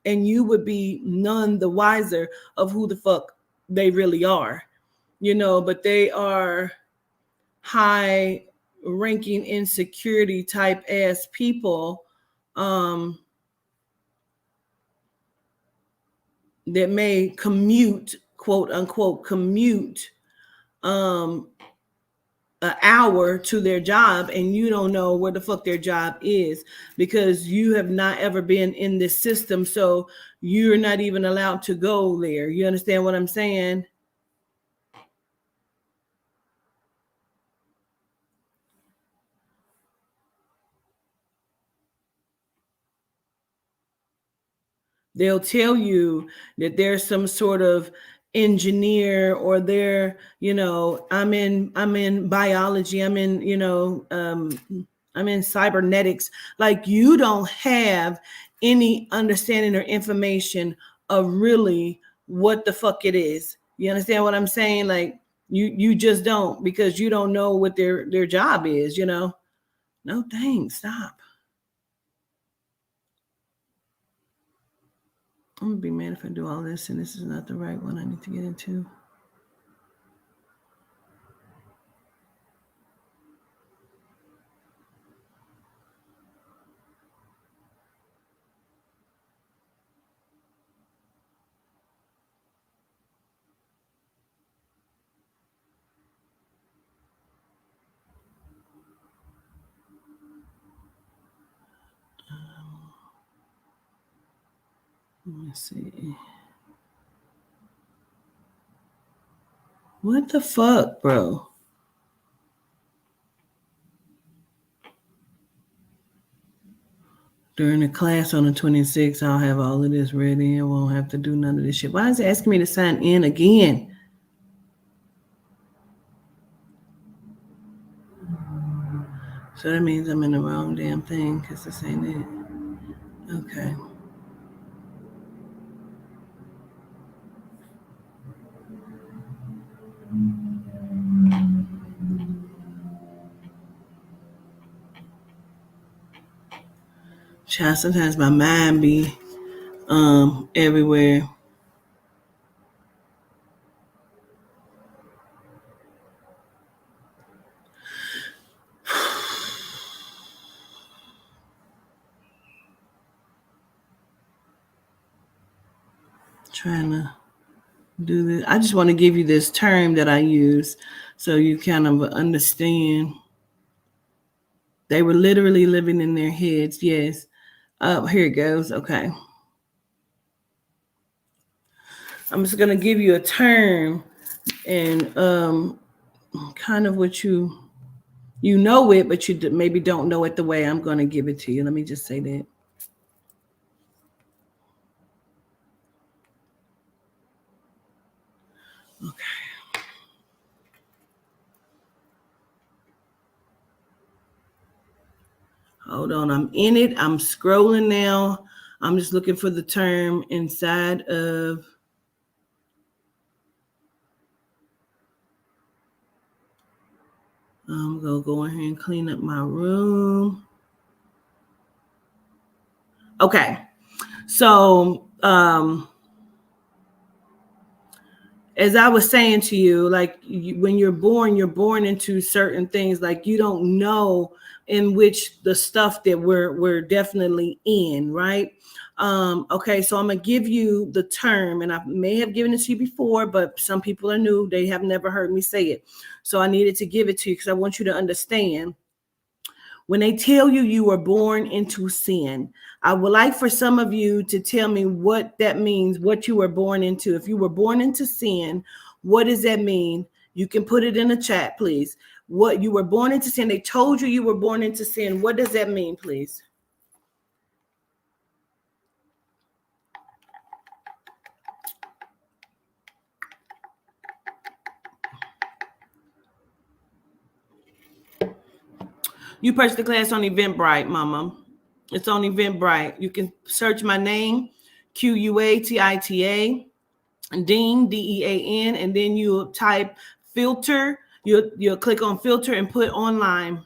and you would be none the wiser of who the fuck they really are, but they are high ranking insecurity type ass people that may commute, quote unquote, commute an hour to their job, and you don't know where the fuck their job is because you have not ever been in this system. So you're not even allowed to go there. You understand what I'm saying? They'll tell you that there's some sort of engineer, or they're, I'm in biology, I'm in cybernetics. Like, you don't have any understanding or information of really what the fuck it is. You understand what I'm saying? Like, you just don't, because you don't know what their job is, No, thanks, stop. I'm gonna be mad if I do all this and this is not the right one I need to get into. Let me see. What the fuck, bro? During the class on the 26th, I'll have all of this ready. I won't have to do none of this shit. Why is it asking me to sign in again? So that means I'm in the wrong damn thing, because this ain't it. Okay. Child, sometimes my mind be everywhere. Trying to do this. I just want to give you this term that I use so you kind of understand. They were literally living in their heads. Yes. Here it goes. Okay. I'm just going to give you a term and kind of what you know it, but you maybe don't know it the way I'm going to give it to you. Let me just say that. Okay. Hold on. I'm in it. I'm scrolling now. I'm just looking for the term inside of. I'm going to go in here and clean up my room. Okay. So, as I was saying to you, like when you're born into certain things. Like, you don't know in which the stuff that we're definitely in, right? Okay, so I'm gonna give you the term, and I may have given it to you before, but some people are new; they have never heard me say it. So I needed to give it to you because I want you to understand. When they tell you you were born into sin, I would like for some of you to tell me what that means, what you were born into. If you were born into sin, what does that mean? You can put it in the chat, please. What you were born into sin. They told you were born into sin. What does that mean, please? You purchased the class on Eventbrite, Mama. It's on Eventbrite. You can search my name, Quatita, Dean, Dean, and then you type filter. You'll click on filter and put online.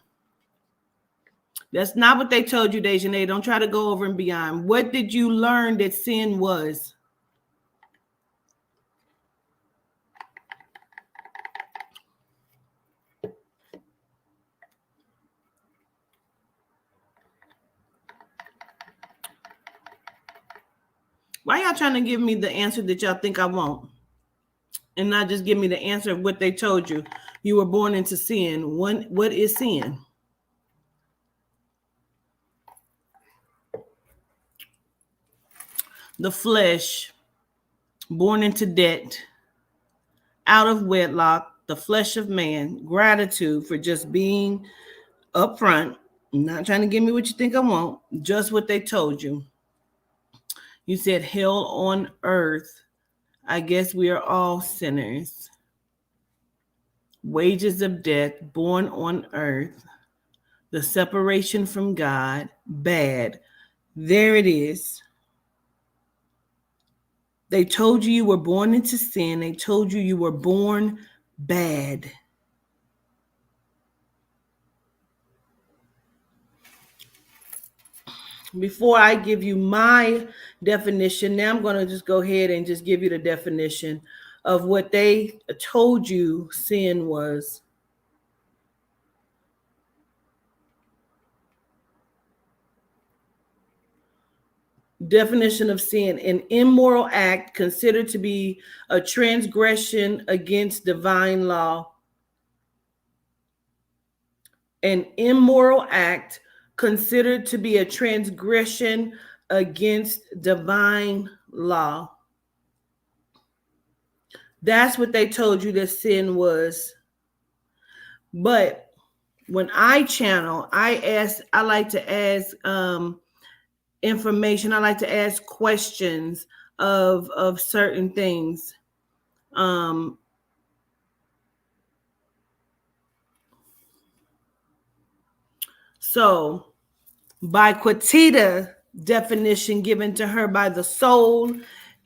That's not what they told you, Dejanay. Don't try to go over and beyond. What did you learn that sin was? Why y'all trying to give me the answer that y'all think I want? And not just give me the answer of what they told you. You were born into sin. What is sin? The flesh, born into debt, out of wedlock, the flesh of man, gratitude for just being upfront, not trying to give me what you think I want, just what they told you. You said hell on earth. I guess we are all sinners. Wages of death, born on earth. The separation from God, bad. There it is. They told you were born into sin. They told you were born bad. Before I give you my definition, now I'm going to just go ahead and just give you the definition of what they told you sin was. Definition of sin: an immoral act considered to be a transgression against divine law. An immoral act considered to be a transgression against divine law. That's what they told you that sin was. But when I channel, I like to ask information. I like to ask questions of certain things. So by Quatita definition given to her by the soul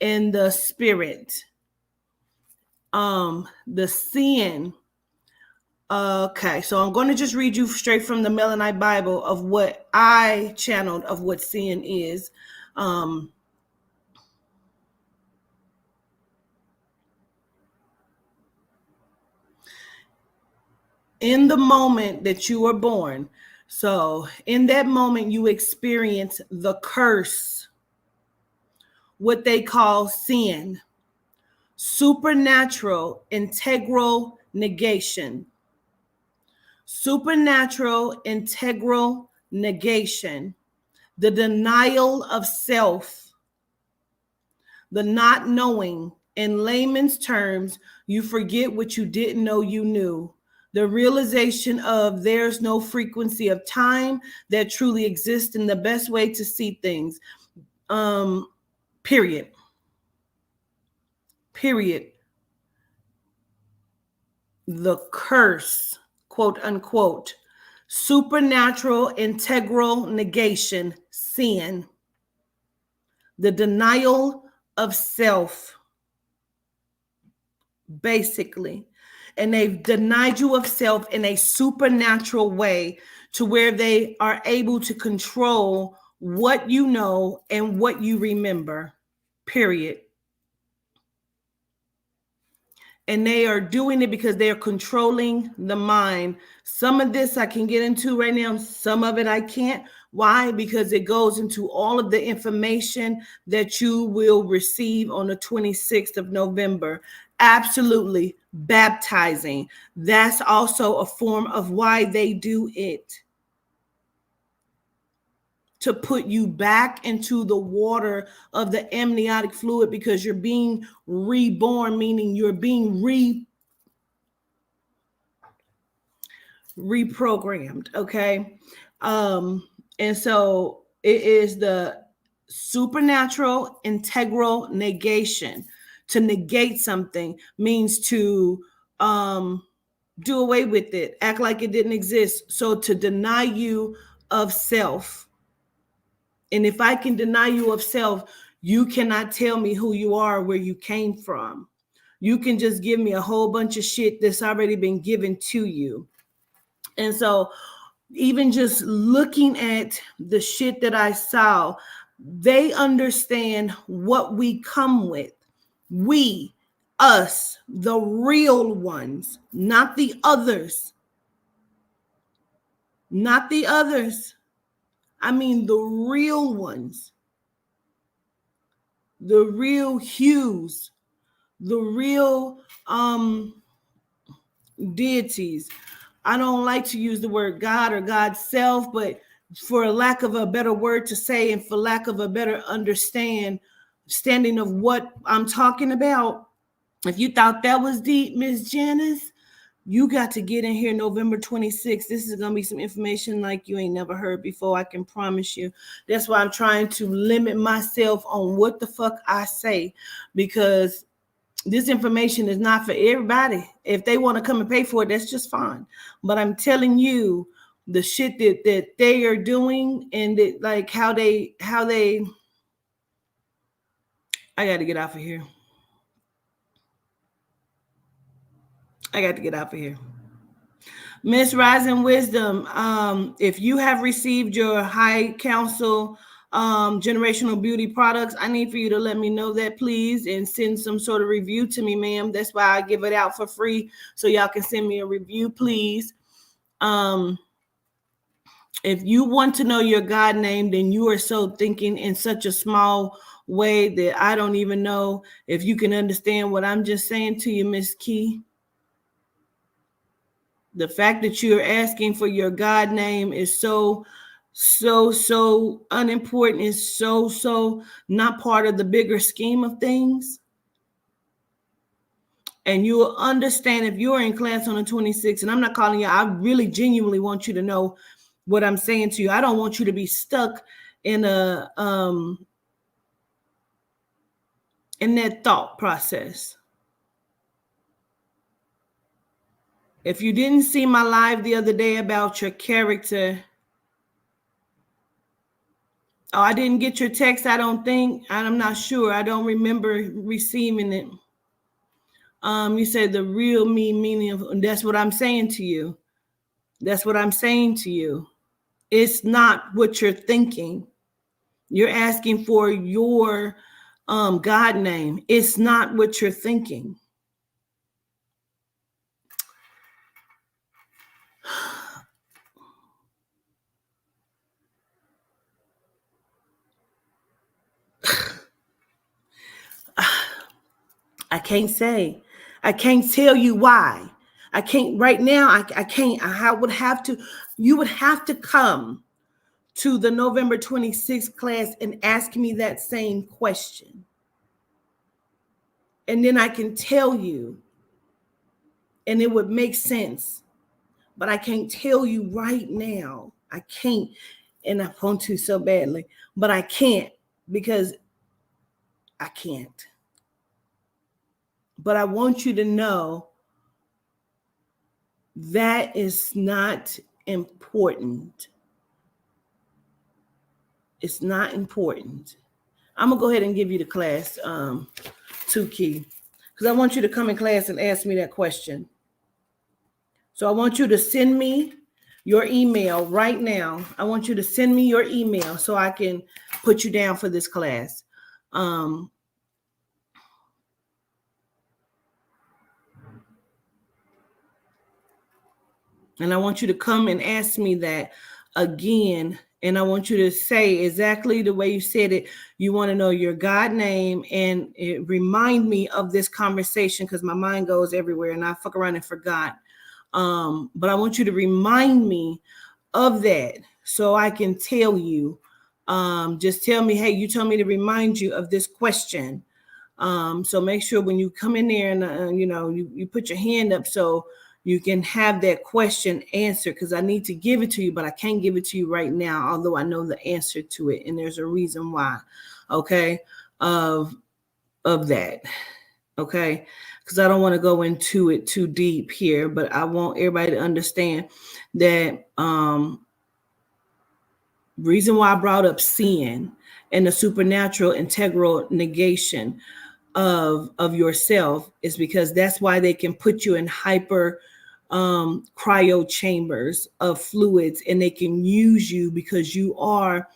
and the spirit, the sin. Okay, so I'm going to just read you straight from the Melanite Bible of what I channeled of what sin is. In the moment that you were born, so in that moment you experience the curse, what they call sin, supernatural integral negation. Supernatural integral negation, the denial of self, the not knowing. In layman's terms, you forget what you didn't know you knew. The realization of there's no frequency of time that truly exists in the best way to see things. Period. The curse, quote unquote, supernatural integral negation, sin, the denial of self, basically. And they've denied you of self in a supernatural way to where they are able to control what you know and what you remember, period. And they are doing it because they are controlling the mind. Some of this I can get into right now. Some of it I can't. Why? Because it goes into all of the information that you will receive on the 26th of November. Absolutely. Baptizing. That's also a form of why they do it. To put you back into the water of the amniotic fluid because you're being reborn, meaning you're being reprogrammed, okay? And so it is the supernatural integral negation. To negate something means to do away with it, act like it didn't exist. So to deny you of self, and if I can deny you of self, you cannot tell me who you are, where you came from. You can just give me a whole bunch of shit that's already been given to you. And so even just looking at the shit that I saw, they understand what we come with. We, us, the real ones, not the others. Not the others. I mean the real ones. The real hues, the real deities. I don't like to use the word God or God's self, but for lack of a better word to say, and for lack of a better understanding of what I'm talking about, if you thought that was deep, Miss Janice, you got to get in here November 26th. This is going to be some information like you ain't never heard before. I can promise you. That's why I'm trying to limit myself on what the fuck I say, because this information is not for everybody. If they want to come and pay for it, that's just fine. But I'm telling you the shit that they are doing, and that, like how they I got to get off of here. I got to get out of here. Miss Rising Wisdom, if you have received your High Council generational beauty products, I need for you to let me know that, please, and send some sort of review to me, ma'am. That's why I give it out for free, so y'all can send me a review, please. If you want to know your God name, then you are so thinking in such a small way that I don't even know if you can understand what I'm just saying to you, Miss Key. The fact that you're asking for your God name is so unimportant, is so not part of the bigger scheme of things. And you will understand if you're in class on the 26th, and I'm not calling you, I really genuinely want you to know what I'm saying to you. I don't want you to be stuck in a in that thought process. If you didn't see my live the other day about your character, oh, I didn't get your text, I don't think. I'm not sure. I don't remember receiving it. You said the real me, meaning of, that's what I'm saying to you. That's what I'm saying to you. It's not what you're thinking. You're asking for your God name. It's not what you're thinking. I can't say. I can't tell you why. I can't right now. I can't. I would have to. You would have to come to the November 26th class and ask me that same question. And then I can tell you, and it would make sense. But I can't tell you right now. I can't, and I want to so badly, but I can't, because I can't. But I want you to know that is not important. It's not important. I'm going to go ahead and give you the class 2 key, because I want you to come in class and ask me that question. So I want you to send me your email right now. I want you to send me your email so I can put you down for this class. And I want you to come and ask me that again. And I want you to say exactly the way you said it. You want to know your God name, and it remind me of this conversation, because my mind goes everywhere and I fuck around and forgot. But I want you to remind me of that so I can tell you. Just tell me, hey, you told me to remind you of this question. So make sure when you come in there and, you put your hand up so you can have that question answered, because I need to give it to you, but I can't give it to you right now, although I know the answer to it. And there's a reason why, okay, of that. Okay. because I don't want to go into it too deep here, but I want everybody to understand that reason why I brought up sin and the supernatural integral negation of yourself is because that's why they can put you in hyper cryo chambers of fluids, and they can use you because you are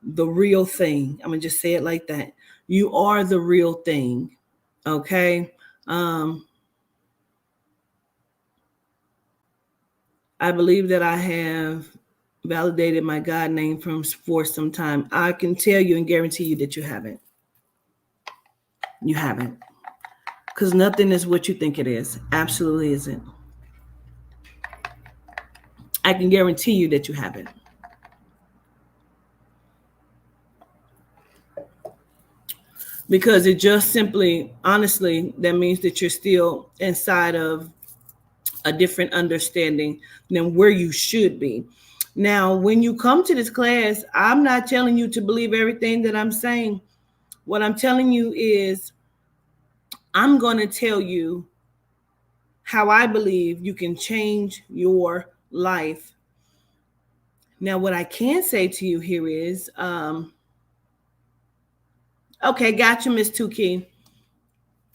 the real thing. I'm gonna just say it like that. You are the real thing. Okay. I believe that I have validated my God name for some time. I can tell you and guarantee you that you haven't. You haven't. Because nothing is what you think it is. Absolutely isn't. I can guarantee you that you haven't. Because it just simply, honestly, that means that you're still inside of a different understanding than where you should be. Now, when you come to this class, I'm not telling you to believe everything that I'm saying. What I'm telling you is I'm going to tell you how I believe you can change your life. Now, what I can say to you here is, okay, gotcha, Miss Tukey.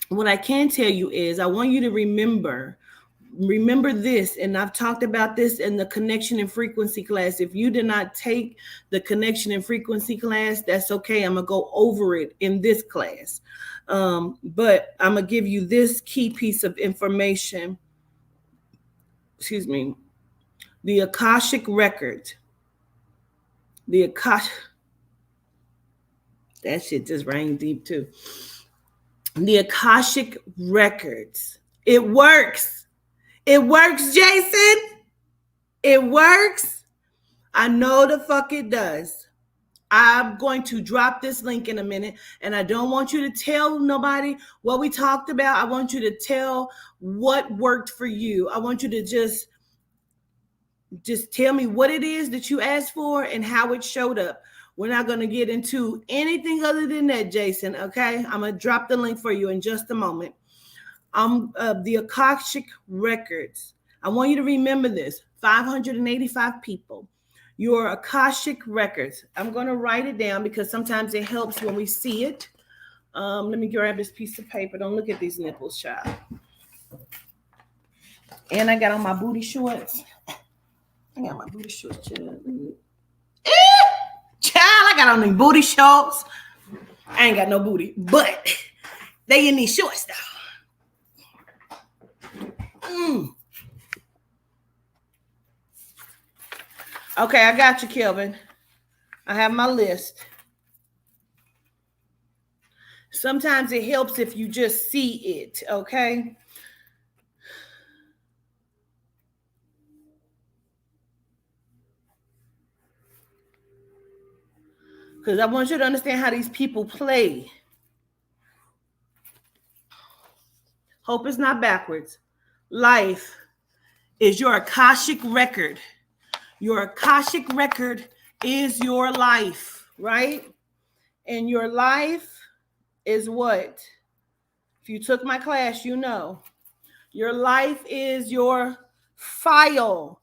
What I can tell you is I want you to remember this, and I've talked about this in the connection and frequency class. If you did not take the connection and frequency class, that's okay. I'm gonna go over it in this class, but I'm gonna give you this key piece of information. Excuse me. The Akashic record. The Akashic. That shit just rang deep too. The Akashic records. It works. It works, Jason. It works. I know the fuck it does. I'm going to drop this link in a minute, and I don't want you to tell nobody what we talked about. I want you to tell what worked for you. I want you to just tell me what it is that you asked for and how it showed up. We're not going to get into anything other than that, Jason, okay? I'm going to drop the link for you in just a moment. The Akashic records. I want you to remember this. 585 people. Your Akashic records. I'm going to write it down because sometimes it helps when we see it. Let me grab this piece of paper. Don't look at these nipples, child. And I got on my booty shorts. I got my booty shorts, child. Child, I got on these booty shorts. I ain't got no booty, but they in these shorts, though. Okay, I got you, Kelvin. I have my list. Sometimes it helps if you just see it, okay? Because I want you to understand how these people play. Hope is not backwards. Life is your Akashic record. Your Akashic record is your life, right? And your life is what? If you took my class, you know. Your life is your file.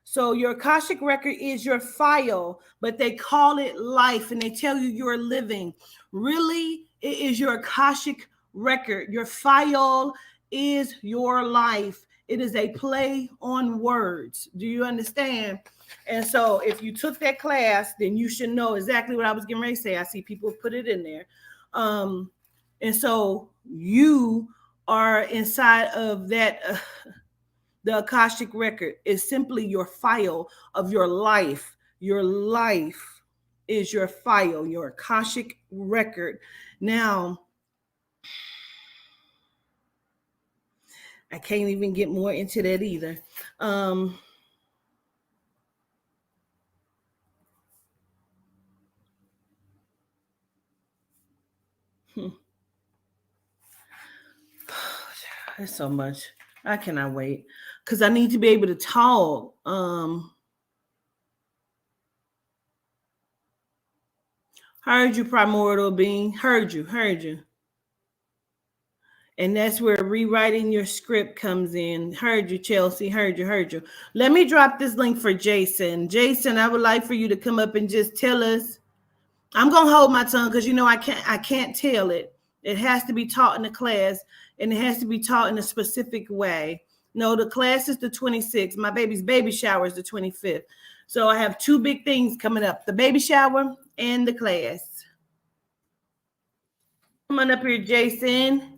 So your Akashic record is your file, but they call it life and they tell you you're living. Really, it is your Akashic record. Your file is your life. It is a play on words. Do you understand? And so if you took that class, then you should know exactly what I was getting ready to say. I see people put it in there. And so you are inside of that. The Akashic record is simply your file of your life. Your life is your file, your Akashic record. Now, I can't even get more into that either. There's so much. I cannot wait because I need to be able to talk. Heard you, primordial being. Heard you. And that's where rewriting your script comes in. Heard you, Chelsea. Heard you. Let me drop this link for Jason. Jason, I would like for you to come up and just tell us. I'm gonna hold my tongue because I can't tell it. It has to be taught in the class, and it has to be taught in a specific way. No, the class is the 26th. My baby's baby shower is the 25th. So I have two big things coming up: the baby shower and the class. Come on up here, Jason.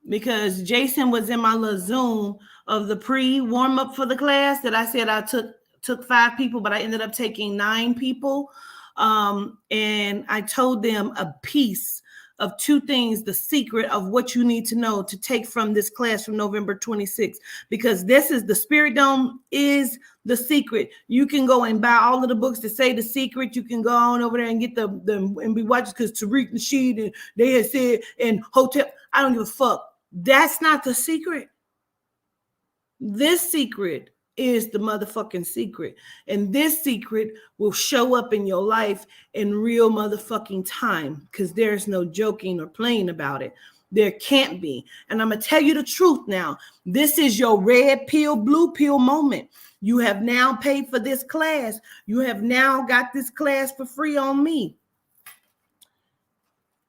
Because Jason was in my little Zoom of the pre-warm up for the class that I said I took 5 people, but I ended up taking 9 people. And I told them a piece of 2 things, the secret of what you need to know to take from this class from November 26th, because this is the Spirit Dome is the secret. You can go and buy all of the books that say the secret. You can go on over there and get them and be watching, because Tariq Nasheed and they had said in hotel. I don't give a fuck. That's not the secret. This secret is the motherfucking secret. And this secret will show up in your life in real motherfucking time, because there's no joking or playing about it. There can't be. And I'm going to tell you the truth now. This is your red pill, blue pill moment. You have now paid for this class. You have now got this class for free on me.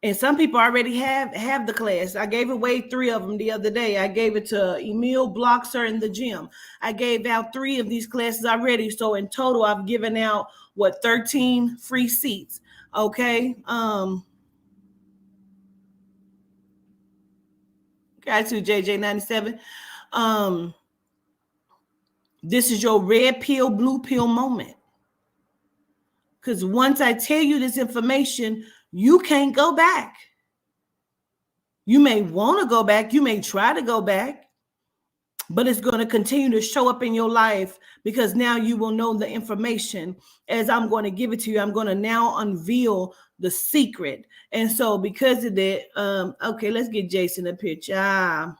And some people already have the class. I gave away 3 of them the other day. I gave it to Emil Bloxer in the gym. I gave out 3 of these classes already. So in total, I've given out 13 free seats. Okay. Got to JJ97. This is your red pill, blue pill moment. Because once I tell you this information, you can't go back. You may want to go back. You may try to go back, but it's going to continue to show up in your life, because now you will know the information as I'm going to give it to you. I'm going to now unveil the secret. And so because of that, okay, let's get Jason a picture.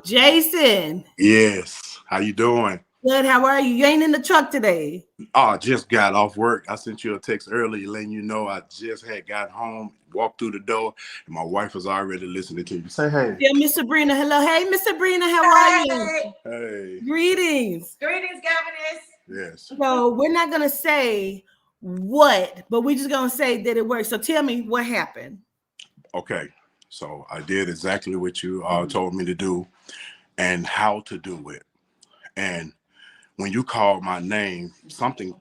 Jason. Yes. How you doing? Good. How are you? You ain't in the truck today. Oh, I just got off work. I sent you a text earlier letting you know I just had got home, walked through the door, and my wife was already listening to you. Say hey. Yeah, Miss Sabrina. Hello. Hey, Miss Sabrina. How are you? Hey. Greetings. Greetings, governess. Yes. So we're not going to say what, but we're just going to say that it works. So tell me what happened. Okay. So I did exactly what you told me to do and how to do it. And when you called my name, something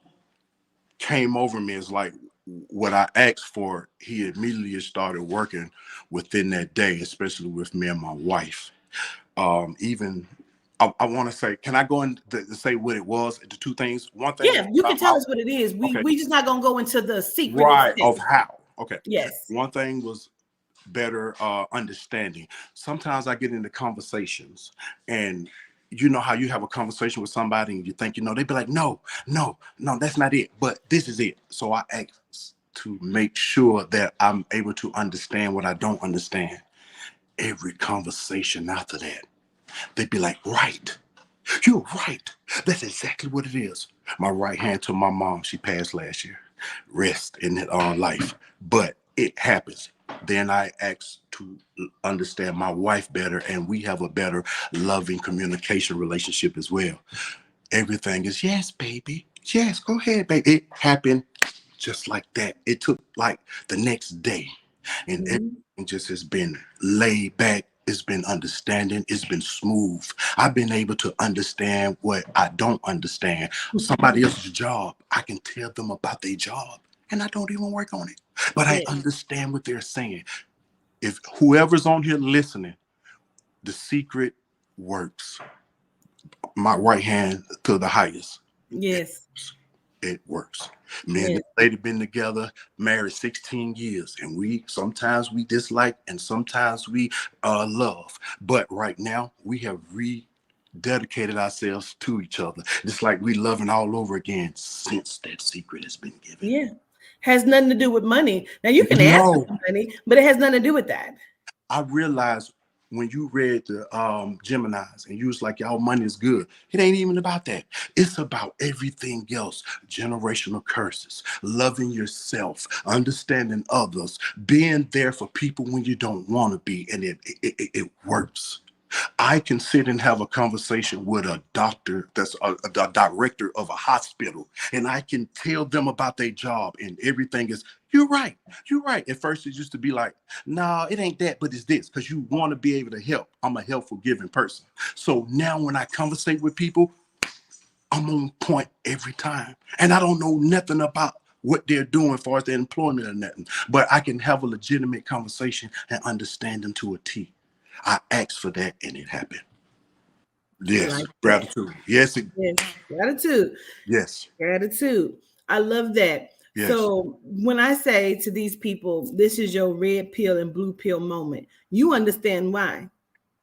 came over me. It's like what I asked for, he immediately started working within that day, especially with me and my wife. Even I want to say, can I go in to say what it was? The 2 things. One thing. Yeah, you can tell us what it is. We just not going to go into the secret. Right, of how. Okay. Yes. One thing was better understanding. Sometimes I get into conversations, and you know how you have a conversation with somebody and you think, they'd be like, no, that's not it, but this is it. So I ask to make sure that I'm able to understand what I don't understand. Every conversation after that, they'd be like, right, you're right. That's exactly what it is. My right hand to my mom, she passed last year. Rest in life, but it happens. Then I asked to understand my wife better, and we have a better loving communication relationship as well. Everything is, yes, baby. Yes, go ahead, baby. It happened just like that. It took like the next day, and everything just has been laid back. It's been understanding. It's been smooth. I've been able to understand what I don't understand. Somebody else's job, I can tell them about their job, and I don't even work on it. But I understand what they're saying. If whoever's on here listening, the secret works. My right hand to the highest. Yes. It works. Me and this lady been together, married 16 years, and sometimes we dislike and sometimes we love. But right now we have rededicated ourselves to each other. It's like we loving all over again since that secret has been given. Yeah. Has nothing to do with money. Now you can ask for money, but it has nothing to do with that. I realized when you read the Geminis and you was like, y'all money is good, it ain't even about that. It's about everything else. Generational curses, loving yourself, understanding others, being there for people when you don't want to be, and it works. I can sit and have a conversation with a doctor that's a director of a hospital, and I can tell them about their job, and everything is, you're right. You're right. At first, it used to be like, no, it ain't that, but it's this, because you want to be able to help. I'm a helpful, giving person. So now when I conversate with people, I'm on point every time. And I don't know nothing about what they're doing as far as their employment or nothing, but I can have a legitimate conversation and understand them to a T. I asked for that and it happened. Yes, Like gratitude. Yes, yes. Gratitude. yes, Gratitude. I love that. yes. So when I say to these people, this is your red pill and blue pill moment, you understand why.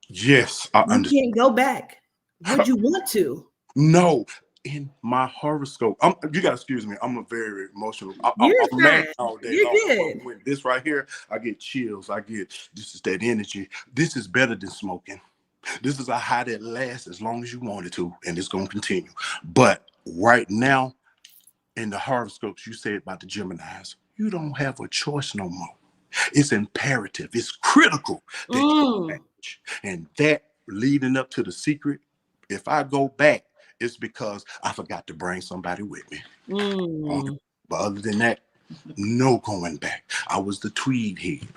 Yes, I You understand. can't go back. Would you want to? No, in my horoscope, you gotta excuse me. I'm a very emotional. I'm You're mad fine. all day You're long. good. But when this right here, I get chills. I get, this is that energy. This is better than smoking. This is a high that lasts as long as you want it to, and it's gonna continue. But right now, in the horoscopes, you said about the Geminis, you don't have a choice no more. It's imperative. It's critical that you manage. And that leading up to the secret, if I go back, it's because I forgot to bring somebody with me. But other than that, no going back. I was the tweed head.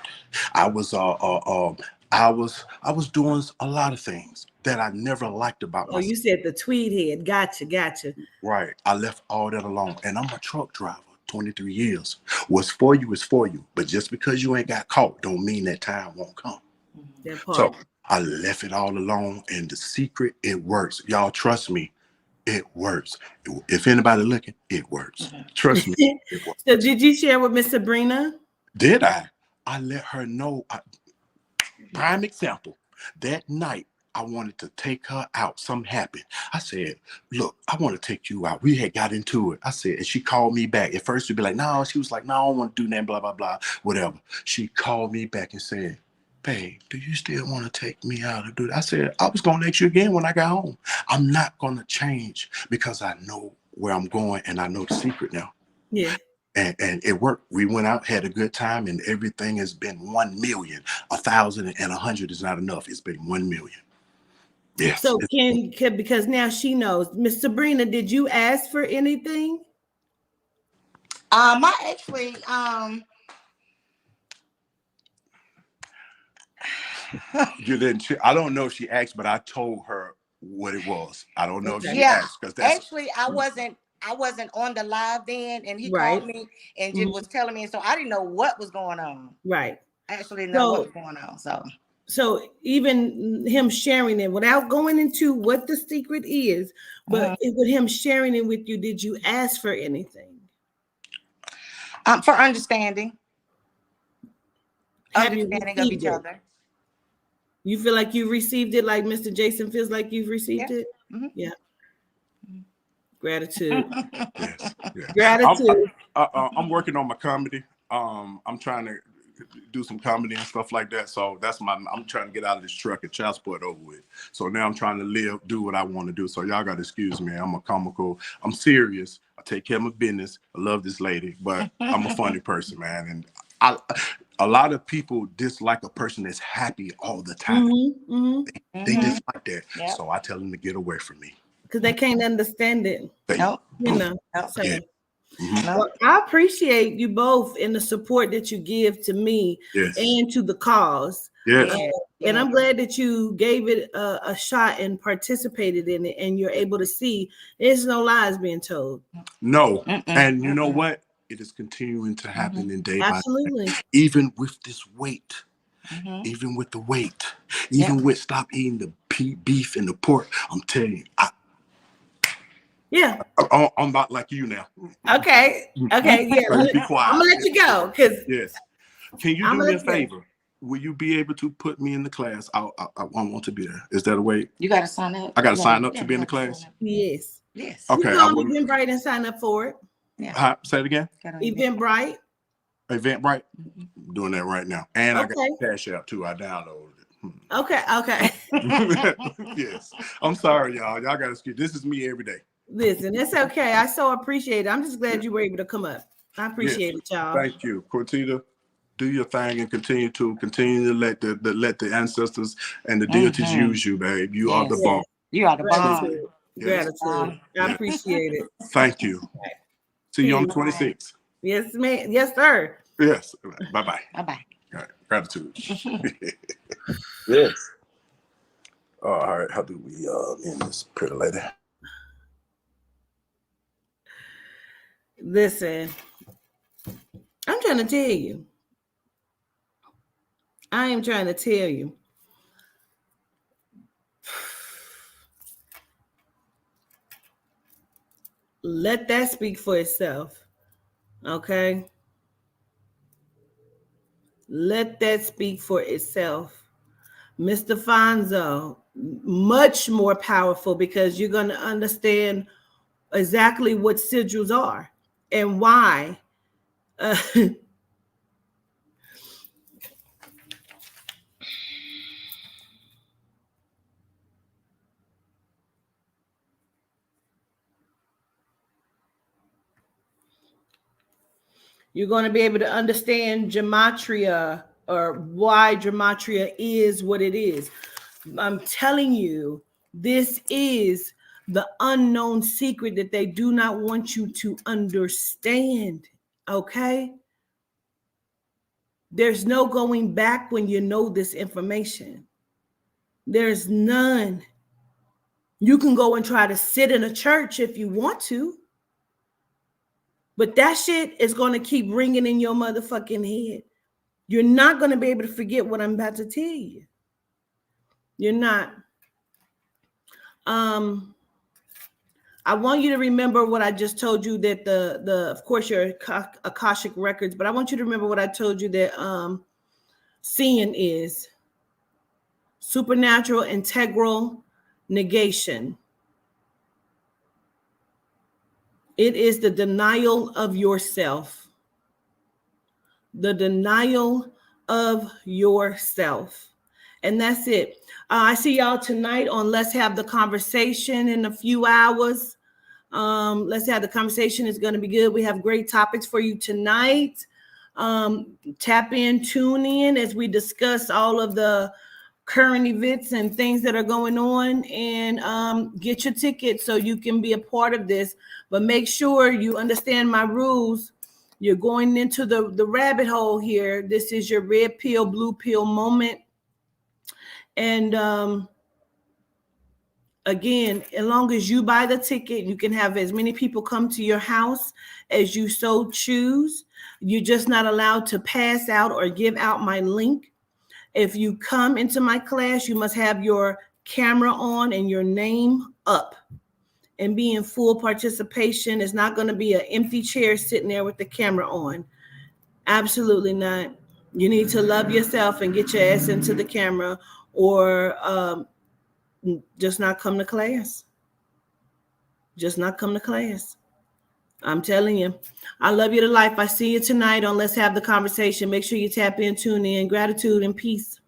I was I was doing a lot of things that I never liked about Oh, myself. you said the tweed head. Gotcha. Right. I left all that alone. And I'm a truck driver, 23 years. What's for you is for you. But just because you ain't got caught don't mean that time won't come. That part. So I left it all alone. And the secret, it works. Y'all trust me, it works. If anybody looking, it works. Trust me, it works. So did you share with Miss Sabrina? Did I? I let her know. Prime example. That night, I wanted to take her out. Something happened. I said, look, I want to take you out. We had got into it. I said, and she called me back. At first, she'd be like, no. She was like, no, I don't want to do that, blah, blah, blah, whatever. She called me back and said, babe, do you still want to take me out and do that? I said, I was going to ask you again when I got home. I'm not going to change because I know where I'm going and I know the secret now. Yeah. And it worked. We went out, had a good time, and everything has been 1 million. 1,000 and 100 is not enough. It's been 1 million. Yes. So can because now she knows. Miss Sabrina, did you ask for anything? I actually You didn't. I don't know if she asked, but I told her what it was. I don't know if she yeah, asked because that's actually I wasn't on the live then, and he Right. called me and just was telling me, and so I didn't know what was going on. Right. I actually didn't know what was going on. So even him sharing it without going into what the secret is, but with him sharing it with you, did you ask for anything? For understanding. Have you Understanding of received each it? other. You feel like you received it like Mr. Jason feels like you've received it? Mhm. Yeah. Gratitude. yes. Gratitude. I'm working on my comedy. I'm trying to do some comedy and stuff like that. So I'm trying to get out of this truck and child support over with. So now I'm trying to do what I want to do. So y'all got to excuse me. I'm serious. I take care of my business. I love this lady, but I'm a funny person, man. And a lot of people dislike a person that's happy all the time. They dislike that. Yep. So I tell them to get away from me. Because they can't understand it. Nope. You know. Nope. So. Yeah. Well, I appreciate you both in the support that you give to me and to the cause. Yes. And I'm glad that you gave it a shot and participated in it, and you're able to see there's no lies being told. No. And you know what? It is continuing to happen in day by day. Even with this weight. Even with the weight. Even with stop eating the beef and the pork. I'm telling you, I'm about like you now. Okay. Yeah. Be quiet. I'm gonna let you go because Can you do me a favor? Will you be able to put me in the class? I want to be there. Is that a way? You got to sign up. I got to sign up to be in the class. Yes. Okay. You go on Eventbrite and sign up for it. Yeah. Say it again. Eventbrite. I'm doing that right now, and I got Cash App too. I downloaded it. Okay. Yes. I'm sorry, y'all. Y'all got to excuse. This is me every day. Listen, it's okay. I so appreciate it. I'm just glad you were able to come up. I appreciate it, y'all. Thank you, Cortita. Do your thing and continue to let the ancestors and the deities use you, babe. You are the bomb. You are the bomb. Gratitude. Yes. Gratitude. I appreciate it. Thank you. See you on the 26th. Yes, ma'am. Yes, sir. Yes. Bye-bye. Bye-bye. All right. Gratitude. Yes. All right. How do we end this, pretty lady? Listen, I'm trying to tell you. I am trying to tell you. Let that speak for itself. Okay? Let that speak for itself. Mr. Fonzo, much more powerful because you're going to understand exactly what sigils are and why. You're going to be able to understand gematria or why gematria is what it is. I'm telling you, this is the unknown secret that they do not want you to understand. Okay? There's no going back when you know this information. There's none. You can go and try to sit in a church if you want to. But that shit is going to keep ringing in your motherfucking head. You're not going to be able to forget what I'm about to tell you. You're not. I want you to remember what I just told you that the of course your Akashic records, but I want you to remember what I told you that seeing is supernatural integral negation. It is the denial of yourself. The denial of yourself. And that's it. I see y'all tonight on Let's Have the Conversation in a few hours. Let's Have the Conversation is going to be good. We have great topics for you tonight. Tap in, tune in as we discuss all of the current events and things that are going on, and get your ticket so you can be a part of this. But make sure you understand my rules. You're going into the rabbit hole here. This is your red pill, blue pill moment. And again, as long as you buy the ticket, you can have as many people come to your house as you so choose. You're just not allowed to pass out or give out my link. If you come into my class, you must have your camera on and your name up and be in full participation. It's not going to be an empty chair sitting there with the camera on. Absolutely not. You need to love yourself and get your ass into the camera, or just not come to class. Just not come to class. I'm telling you. I love you to life. I see you tonight on Let's Have the Conversation. Make sure you tap in, tune in. Gratitude and peace.